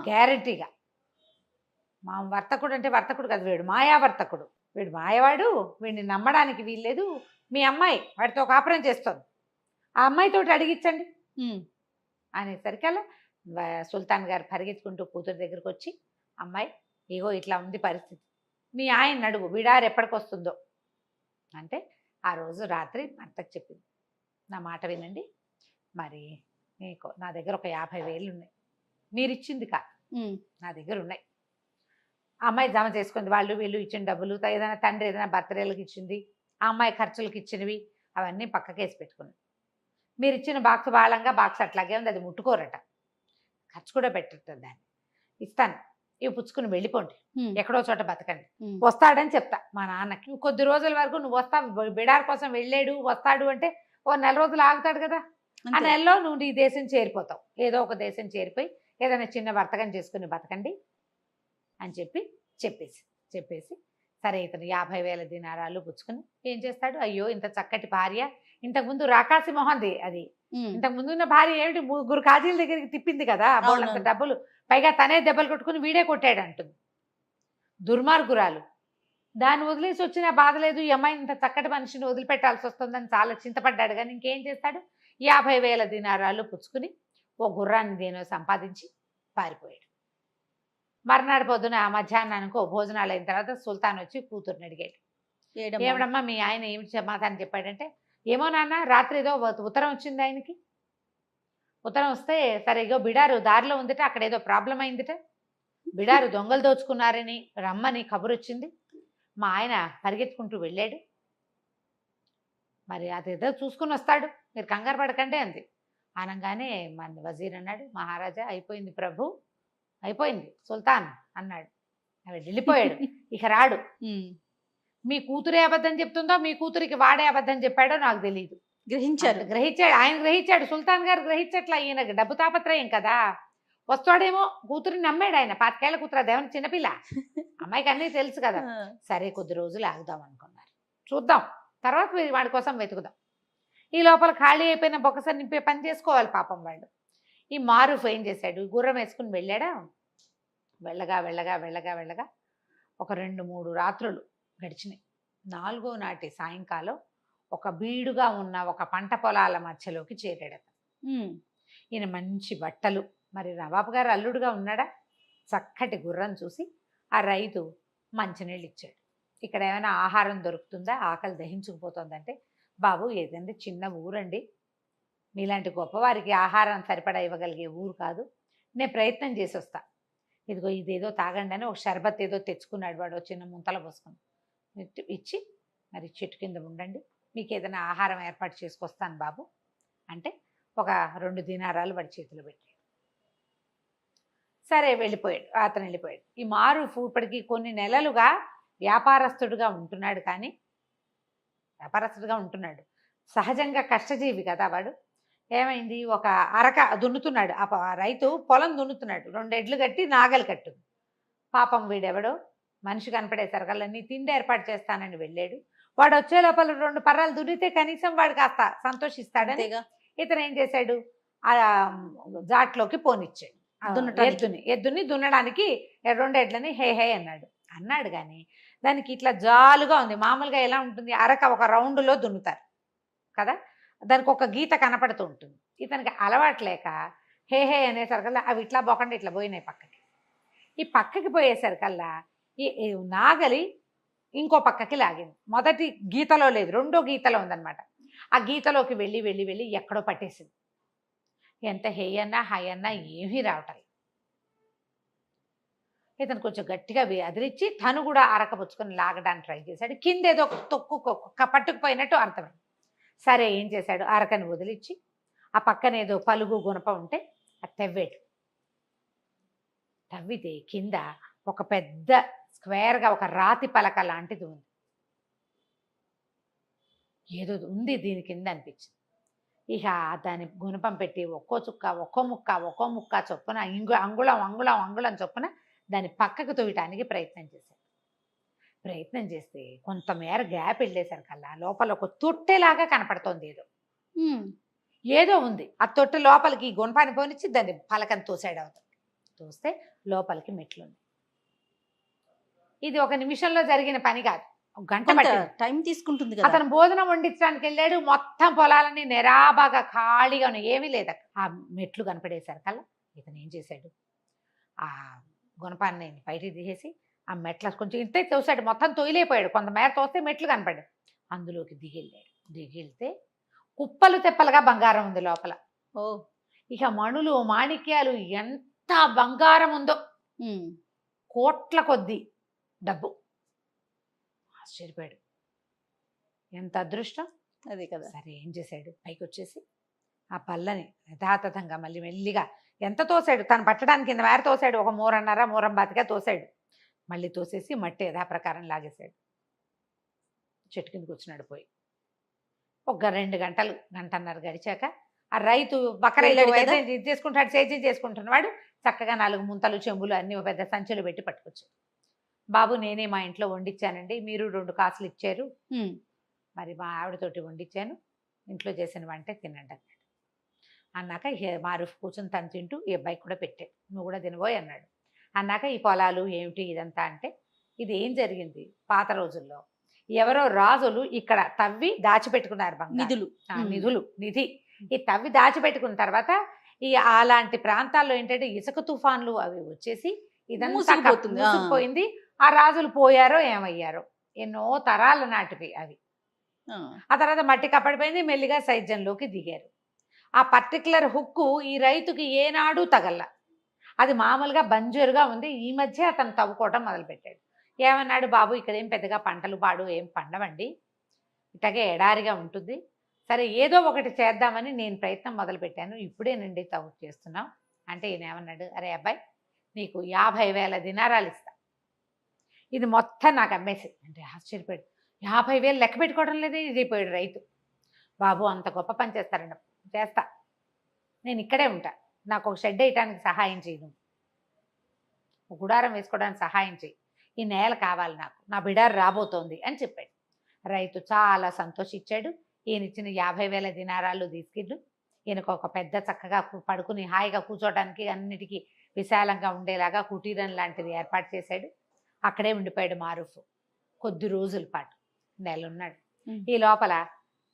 గ్యారెంటీగా. మా వర్తకుడు అంటే వర్తకుడు కదా, వీడు మాయావర్తకుడు, వీడు మాయవాడు, వీడిని నమ్మడానికి వీల్లేదు. మీ అమ్మాయి వాడితో కాపురం చేస్తుంది, ఆ అమ్మాయితోటి అడిగించండి అనేసరికల్లా సుల్తాన్ గారు పరిగెత్తుకుంటూ కూతురు దగ్గరికి వచ్చి, అమ్మాయి ఇగో ఇట్లా ఉంది పరిస్థితి, మీ ఆయన అడుగు బిడారు ఎప్పటికి వస్తుందో అంటే, ఆ రోజు రాత్రి భర్తకు చెప్పింది, నా మాట వినండి, మరి మీకు నా దగ్గర ఒక 50,000 ఉన్నాయి, మీరు ఇచ్చింది కాదు, నా దగ్గర ఉన్నాయి. ఆ అమ్మాయి జమ చేసుకుంది, వాళ్ళు వీళ్ళు ఇచ్చిన డబ్బులు, ఏదైనా తండ్రి ఏదైనా బర్త్డేలకు ఇచ్చింది, ఆ అమ్మాయి ఖర్చులకు ఇచ్చినవి అవన్నీ పక్కకేసి పెట్టుకుని, మీరు ఇచ్చిన బాక్స్ బాళంగా బాక్స్ అట్లాగే ఉంది, అది ముట్టుకోరట, ఖర్చు కూడా పెట్టట్టు, దాన్ని ఇస్తాను, ఇవి పుచ్చుకుని వెళ్ళిపోండి, ఎక్కడో చోట బతకండి, వస్తాడని చెప్తా మా నాన్నకి. కొద్ది రోజుల వరకు నువ్వు వస్తావు, బిడార్ కోసం వెళ్ళాడు వస్తాడు అంటే ఓ నెల రోజులు ఆగుతాడు కదా, ఆ నెలలో నువ్వు నీ దేశం చేరిపోతావు, ఏదో ఒక దేశం చేరిపోయి ఏదైనా చిన్న వర్తకం చేసుకుని బతకండి అని చెప్పేసి సరే ఇతను 50,000 దినారాలు పుచ్చుకుని ఏం చేస్తాడు, అయ్యో ఇంత చక్కటి భార్య, ఇంతకుముందు రాకాసి మొహంది అది, ఇంతకుముందు ఉన్న భార్య ఏమిటి 3 కాజీల దగ్గరికి తిప్పింది కదా, వాళ్ళంత డబ్బులు, పైగా తనే దెబ్బలు కొట్టుకుని వీడే కొట్టాడు అంటుంది, దుర్మార్గురాలు. దాన్ని వదిలేసి వచ్చినా బాధ లేదు, ఈ అమ్మాయి ఇంత చక్కటి మనిషిని వదిలిపెట్టాల్సి వస్తుందని చాలా చింతపడ్డాడు. కానీ ఇంకేం చేస్తాడు, 50,000 దినారాలు పుచ్చుకుని ఓ గుర్రాన్ని దేనో సంపాదించి పారిపోయాడు. మర్నాడు పొద్దున మధ్యాహ్నానికి భోజనాలు అయిన తర్వాత సుల్తాన్ వచ్చి కూతుర్ని అడిగాడు, ఏమిడమ్మా మీ ఆయన ఏమిటి సమాధానం చెప్పాడంటే, ఏమో నాన్న రాత్రి ఏదో ఉత్తరం వచ్చింది ఆయనకి, ఉత్తరం వస్తే సరే ఇగో బిడారు దారిలో ఉందిట, అక్కడ ఏదో ప్రాబ్లం అయిందిట, బిడారు దొంగలు దోచుకున్నారని రమ్మని కబురు వచ్చింది, మా ఆయన పరిగెత్తుకుంటూ వెళ్ళాడు, మరి అదేదో చూసుకుని వస్తాడు, మీరు కంగారు పడకండి అంది. అనగానే మన వజీర్ అన్నాడు, మహారాజా అయిపోయింది ప్రభు, అయిపోయింది సుల్తాన్ అన్నాడు, అవి వెళ్ళిపోయాడు, ఇక రాడు. మీ కూతురే అబద్ధం చెప్తుందో మీ కూతురికి వాడే అబద్ధం చెప్పాడో నాకు తెలియదు. గ్రహించాడు ఆయన, గ్రహించాడు సుల్తాన్ గారు, గ్రహించట్లా, ఈయనకు డబ్బు తాపత్రయం కదా, వస్తాడేమో కూతురిని నమ్మాడు ఆయన, 25 ఏళ్ల కూతురు, అదేమన్నా చిన్నపిల్ల, అమ్మాయికి అన్నీ తెలుసు కదా. సరే కొద్ది రోజులు ఆగుదాం అనుకున్నారు, చూద్దాం తర్వాత వాడి కోసం వెతుకుదాం, ఈ లోపల ఖాళీ అయిపోయిన బొక్కసారి నింపే పని చేసుకోవాలి పాపం వాళ్ళు. ఈ మారూఫ్ ఏం చేశాడు, గుర్రం వేసుకుని వెళ్ళాడా, వెళ్ళగా వెళ్ళగా వెళ్ళగా వెళ్ళగా ఒక 2-3 రాత్రులు గడిచినాయి. 4వ నాటి సాయంకాలం ఒక బీడుగా ఉన్న ఒక పంట పొలాల మధ్యలోకి చేరాడు. ఈయన మంచి బట్టలు, మరి నవాబు గారు అల్లుడుగా ఉన్నాడా, చక్కటి గుర్రం చూసి ఆ రైతు మంచినీళ్ళు ఇచ్చాడు. ఇక్కడ ఏమైనా ఆహారం దొరుకుతుందా, ఆకలి దహించుకుపోతుందంటే, బాబు ఏదంటే చిన్న ఊరండి, మీలాంటి గొప్పవారికి ఆహారం సరిపడా ఇవ్వగలిగే ఊరు కాదు, నేను ప్రయత్నం చేసి వస్తా, ఇదిగో ఇదేదో తాగండి అని ఒక షర్బత్ ఏదో తెచ్చుకున్నాడు వాడు, చిన్న ముంతల పోసుకుని ఇచ్చి, మరి చెట్టు కింద ఉండండి, మీకు ఏదైనా ఆహారం ఏర్పాటు చేసుకొస్తాను బాబు అంటే ఒక 2 దినారాలు వాడి చేతిలో పెట్టాడు. సరే వెళ్ళిపోయాడు, అతను వెళ్ళిపోయాడు. ఈ మారూఫ్ ఇప్పటికి కొన్ని నెలలుగా వ్యాపారస్తుడుగా ఉంటున్నాడు, కానీ వ్యాపారస్తుడుగా ఉంటున్నాడు, సహజంగా కష్టజీవి కదా వాడు. ఏమైంది, ఒక అరక దున్నుతున్నాడు, ఆ రైతు పొలం దున్నుతున్నాడు, 2 ఎడ్లు కట్టి నాగలి కట్టు. పాపం వీడెవడో మనిషి కనపడేసరికల్లా నీ తిండి ఏర్పాటు చేస్తానని వెళ్ళాడు. వాడు వచ్చే లోపల 2 పర్రాలు దున్నితే కనీసం వాడు కాస్త సంతోషిస్తాడని ఇతను ఏం చేశాడు, ఆ జాట్లోకి పోనిచ్చాడు, ఎద్దుని దున్నడానికి 2 ఎడ్లని హే హే అన్నాడు కానీ దానికి ఇట్లా జాలుగా ఉంది. మామూలుగా ఎలా ఉంటుంది, అరక ఒక రౌండ్లో దున్నుతారు కదా, దానికి ఒక గీత కనపడుతూ ఉంటుంది. ఇతనికి అలవాట్లేక హే హే అనేసరికల్లా అవి ఇట్లా పోకుండా ఇట్లా పోయినాయి పక్కకి. ఈ పక్కకి పోయేసరికల్లా ఈ నాగలి ఇంకో పక్కకి లాగింది, మొదటి గీతలో లేదు, 2వ గీతలో ఉందన్నమాట. ఆ గీతలోకి వెళ్ళి వెళ్ళి వెళ్ళి ఎక్కడో పట్టేసింది. ఎంత హే అన్నా హాయ్ అన్నా ఏమీ రావటం. ఇతను కొంచెం గట్టిగా అదిరిచ్చి తను కూడా అరక పుచ్చుకొని లాగడానికి ట్రై చేశాడు. కింద ఏదో పట్టుకుపోయినట్టు అర్థమైంది. సరే ఏం చేశాడు, అరకని వదిలిచ్చి ఆ పక్కన ఏదో పలుగు గుణప ఉంటే అది తవ్వాడు. తవ్వితే కింద ఒక పెద్ద స్క్వేర్గా ఒక రాతి పలక లాంటిది ఉంది. ఏదో ఉంది దీని కింద అనిపించింది. ఇక దాని గుణపం పెట్టి ఒక్కో చుక్క ఒక్కో ముక్క చొప్పున అంగుళం చొప్పున దాన్ని పక్కకు తోయటానికి ప్రయత్నం చేశాడు. ప్రయత్నం చేస్తే కొంతమేర గ్యాప్ వెళ్ళేసరికల్లా లోపల ఒక తొట్టెలాగా కనపడుతోంది. ఏదో ఉంది. ఆ తొట్టె లోపలికి ఈ గుణపాన్ని పోనిచ్చి దాన్ని పలకని తోసాడు. అవుతాడు తోస్తే లోపలికి మెట్లుంది. ఇది ఒక నిమిషంలో జరిగిన పని కాదు, ఒక గంట టైం తీసుకుంటుంది కదా. అతను భోజనం వండించడానికి వెళ్ళాడు. మొత్తం పొలాలన్నీ నిరాబాగా ఖాళీగా ఉన్నాయి, ఏమీ లేదు. ఆ మెట్లు కనపడేసరికల్లా ఇతను ఏం చేశాడు, ఆ గుణపాన్ని బయటికి తీసేసి ఆ మెట్ల కొంచెం ఇంతే తోసాడు. మొత్తం తొయిలేపోయాడు. కొంతమేర తోస్తే మెట్లు కనపడ్డాడు. అందులోకి దిగిళ్ళాడు. దిగిళ్తే కుప్పలు తెప్పలుగా బంగారం ఉంది లోపల. ఇక మణులు మాణిక్యాలు ఎంత బంగారం ఉందో, కోట్ల కొద్దీ డబ్బు. ఆశ్చర్యపోయాడు. ఎంత అదృష్టం అదే కదా. సరే ఏం చేశాడు, పైకి వచ్చేసి ఆ పల్లని యథాతథంగా మళ్ళీ మెల్లిగా ఎంత తోసాడు, తను పట్టడానికి కింద మేర తోసాడు. ఒక మూరం బాతిగా తోసాడు. మళ్ళీ తోసేసి మట్టి యథాప్రకారం లాగేశాడు. చెట్టు కిందకి వచ్చినాడు. పోయి ఒక 2 గంటలు గంటన్నర గడిచాక ఆ రైతు బకర ఇది చేసుకుంటాడు, సేద్యం చేసుకుంటున్నవాడు చక్కగా 4 ముంతలు చెంబులు అన్ని పెద్ద సంచులు పెట్టి పట్టుకొచ్చాడు. బాబు నేనే మా ఇంట్లో వండించానండి, మీరు 2 కాసులు ఇచ్చారు, మరి మా ఆవిడతోటి వండించాను, ఇంట్లో చేసిన వంటే తినండి అన్నాడు. అన్నాక మారుఫ్ కూర్చొని తను తింటూ ఈ అబ్బాయికి కూడా పెట్టాడు. నువ్వు కూడా తినబోయి అన్నాడు. అన్నాక ఈ పొలాలు ఏమిటి ఇదంతా అంటే, ఇది ఏం జరిగింది, పాత రోజుల్లో ఎవరో రాజులు ఇక్కడ తవ్వి దాచిపెట్టుకున్నారు నిధి. ఈ తవ్వి దాచిపెట్టుకున్న తర్వాత ఈ అలాంటి ప్రాంతాల్లో ఏంటంటే ఇసుక తుఫాన్లు అవి వచ్చేసి ఇదంతా మూసుకుపోయింది. ఆ రాజులు పోయారో ఏమయ్యారో, ఎన్నో తరాల నాటివి అవి. ఆ తర్వాత మట్టి కప్పడిపోయింది. మెల్లిగా సైద్యంలోకి దిగారు. ఆ పర్టికులర్ హుక్కు ఈ రైతుకి ఏనాడు తగల. అది మామూలుగా బంజరుగా ఉంది. ఈ మధ్య అతను తవ్వుకోవటం మొదలుపెట్టాడు. ఏమన్నాడు, బాబు ఇక్కడ ఏం పెద్దగా పంటలు పాడు ఏం పండవండి, ఇట్లాగే ఎడారిగా ఉంటుంది, సరే ఏదో ఒకటి చేద్దామని నేను ప్రయత్నం మొదలుపెట్టాను, ఇప్పుడేనండి తవ్వు చేస్తున్నాం అంటే ఈయన ఏమన్నాడు, అరే అబ్బాయి నీకు 50,000 దినారాలు ఇస్తా, ఇది మొత్తం నాకు అమ్మేసి అంటే. ఆశ్చర్యపోయాడు. 50,000 లెక్క పెట్టుకోవడం లేదే ఇదిపోయాడు రైతు. బాబు అంత గొప్ప పని చేస్తారండి, చేస్తా, నేను ఇక్కడే ఉంటా, నాకు ఒక షెడ్ వేయటానికి సహాయం చేయను, ఒక గుడారం వేసుకోవడానికి సహాయం చేయి, ఈ నేల కావాలి నాకు, నా బిడారు రాబోతోంది అని చెప్పాడు. రైతు చాలా సంతోషించాడు. ఈయన ఇచ్చిన 50,000 దినారాలు తీసుకెళ్ళు ఈయనకు ఒక పెద్ద చక్కగా పడుకుని హాయిగా కూర్చోవడానికి అన్నిటికీ విశాలంగా ఉండేలాగా కుటీరం లాంటిది ఏర్పాటు చేశాడు. అక్కడే ఉండిపోయాడు మారూఫ్ కొద్ది రోజుల పాటు, నెలన్నాడు. ఈ లోపల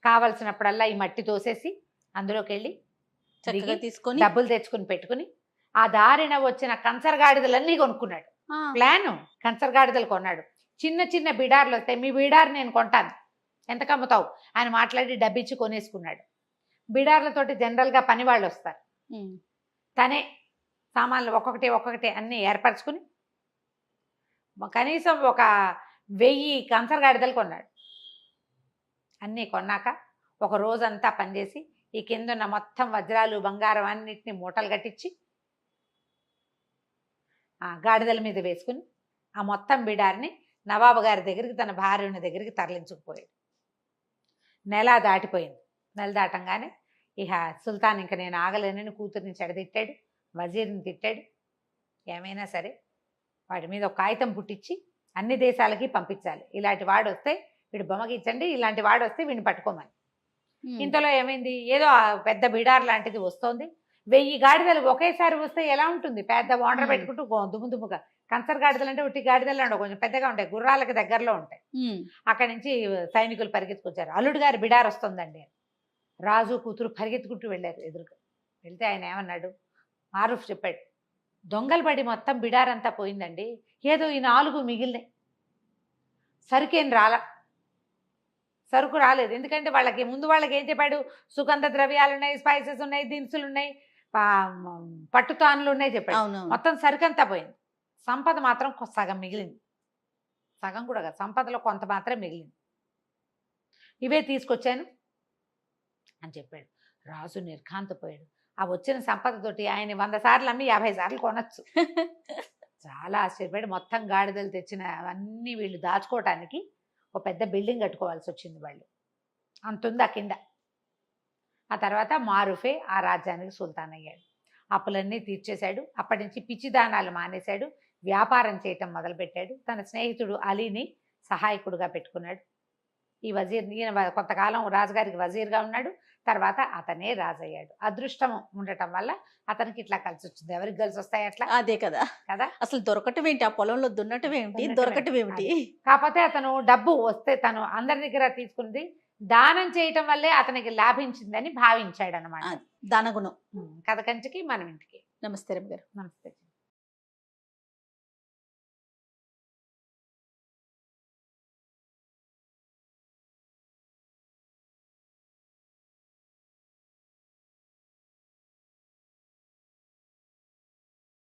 కావలసినప్పుడల్లా ఈ మట్టి తోసేసి అందులోకి వెళ్ళి తీసుకొని డబ్బులు తెచ్చుకుని పెట్టుకుని ఆ దారిన వచ్చిన కంచరగాడిదలన్నీ కొనుక్కున్నాడు. ప్లాను కంచరగాడిదలు కొన్నాడు. చిన్న చిన్న బిడార్లు వస్తాయి, మీ బిడారు నేను కొంటాను, ఎంత కమ్ముతావు అని మాట్లాడి డబ్బిచ్చి కొనేసుకున్నాడు. బిడార్లతోటి జనరల్గా పని వాళ్ళు వస్తారు. తనే సామాన్లు ఒక్కొక్కటి అన్నీ ఏర్పరచుకుని కనీసం ఒక 1000 కంచరగాడిదలు కొన్నాడు. అన్నీ కొన్నాక ఒక రోజంతా పనిచేసి ఈ కిందున్న మొత్తం వజ్రాలు బంగారం అన్నిటిని మూటలు కట్టించి ఆ గాడిదల మీద వేసుకుని ఆ మొత్తం బిడారిని నవాబు గారి దగ్గరికి తన భార్య ఉన్న దగ్గరికి తరలించుకుపోయాడు. నెల దాటిపోయింది. నెల దాటంగానే ఇక సుల్తాన్ ఇంక నేను ఆగలేనని కూతురిని చెడదిట్టాడు, వజీర్ని తిట్టాడు. ఏమైనా సరే వాడి మీద ఒక కాగితం పుట్టించి అన్ని దేశాలకి పంపించాలి, ఇలాంటి వాడు వస్తే వీడు బొమ్మకిచ్చండి, ఇలాంటి వాడు వస్తే వీడిని పట్టుకోమని. ఇంతలో ఏమైంది, ఏదో పెద్ద బిడార్ లాంటిది వస్తోంది. 1000 గాడిదలు ఒకేసారి వస్తే ఎలా ఉంటుంది, పెద్ద వాండర్ పెట్టుకుంటూ దుమ్ముగా. కంచర్ గాడిదలు అంటే ఉట్టి గాడిదలు ఉండవు, కొంచెం పెద్దగా ఉంటాయి, గుర్రాలకు దగ్గరలో ఉంటాయి. అక్కడి నుంచి సైనికులు పరిగెత్తుకొచ్చారు. అల్లుడు గారి బిడార్ వస్తుందండి. రాజు కూతురు పరిగెత్తుకుంటూ వెళ్ళారు. ఎదురుగా వెళ్తే ఆయన ఏమన్నాడు, మారూఫ్ చెప్పాడు, దొంగలు పడి మొత్తం బిడారంతా పోయిందండి, ఏదో ఈ 4 మిగిలినాయి, సరుకేం సరుకు రాలేదు. ఎందుకంటే వాళ్ళకి ముందు వాళ్ళకి ఏం చెప్పాడు, సుగంధ ద్రవ్యాలు ఉన్నాయి, స్పైసెస్ ఉన్నాయి, దినుసులు ఉన్నాయి, పట్టుతానులు ఉన్నాయి చెప్పాడు. మొత్తం సరుకంతా పోయింది, సంపద మాత్రం సగం మిగిలింది. సగం కూడా కాదు, సంపదలో కొంత మాత్రం మిగిలింది, ఇవే తీసుకొచ్చాను అని చెప్పాడు. రాజు నిర్ఘాంతపోయాడు. ఆ వచ్చిన సంపదతోటి ఆయన 100 సార్లు అమ్మి 50 సార్లు కొనొచ్చు. చాలా ఆశ్చర్యపడి మొత్తం గాడిదలు తెచ్చిన అవన్నీ వీళ్ళు దాచుకోవటానికి ఒక పెద్ద బిల్డింగ్ కట్టుకోవాల్సి వచ్చింది వాళ్ళు. అంతుంది ఆ కింద. ఆ తర్వాత మారుఫే ఆ రాజ్యానికి సుల్తాన్ అయ్యాడు. అప్పులన్నీ తీర్చేశాడు. అప్పటి నుంచి పిచ్చిదానాలు మానేశాడు. వ్యాపారం చేయటం మొదలుపెట్టాడు. తన స్నేహితుడు అలీని సహాయకుడుగా పెట్టుకున్నాడు. ఈ వజీర్ ఈయన కొంతకాలం రాజుగారికి వజీర్గా ఉన్నాడు. తర్వాత అతనే రాజు అయ్యాడు. అదృష్టం ఉండటం వల్ల అతనికి ఇట్లా కలిసి వచ్చింది. ఎవరికి కలిసి వస్తాయి అట్లా అదే కదా కదా. అసలు దొరకటం ఏంటి, ఆ పొలంలో దున్నటం ఏమిటి, దొరకటం ఏమిటి. కాకపోతే అతను డబ్బు వస్తే తను అందరి దగ్గర తీసుకుంది దానం చేయటం వల్లే అతనికి లాభించిందని భావించాడు అనమాట. దానగుణం. కథ కంచికి మనం ఇంటికి. నమస్తే రమ్య గారు. నమస్తే.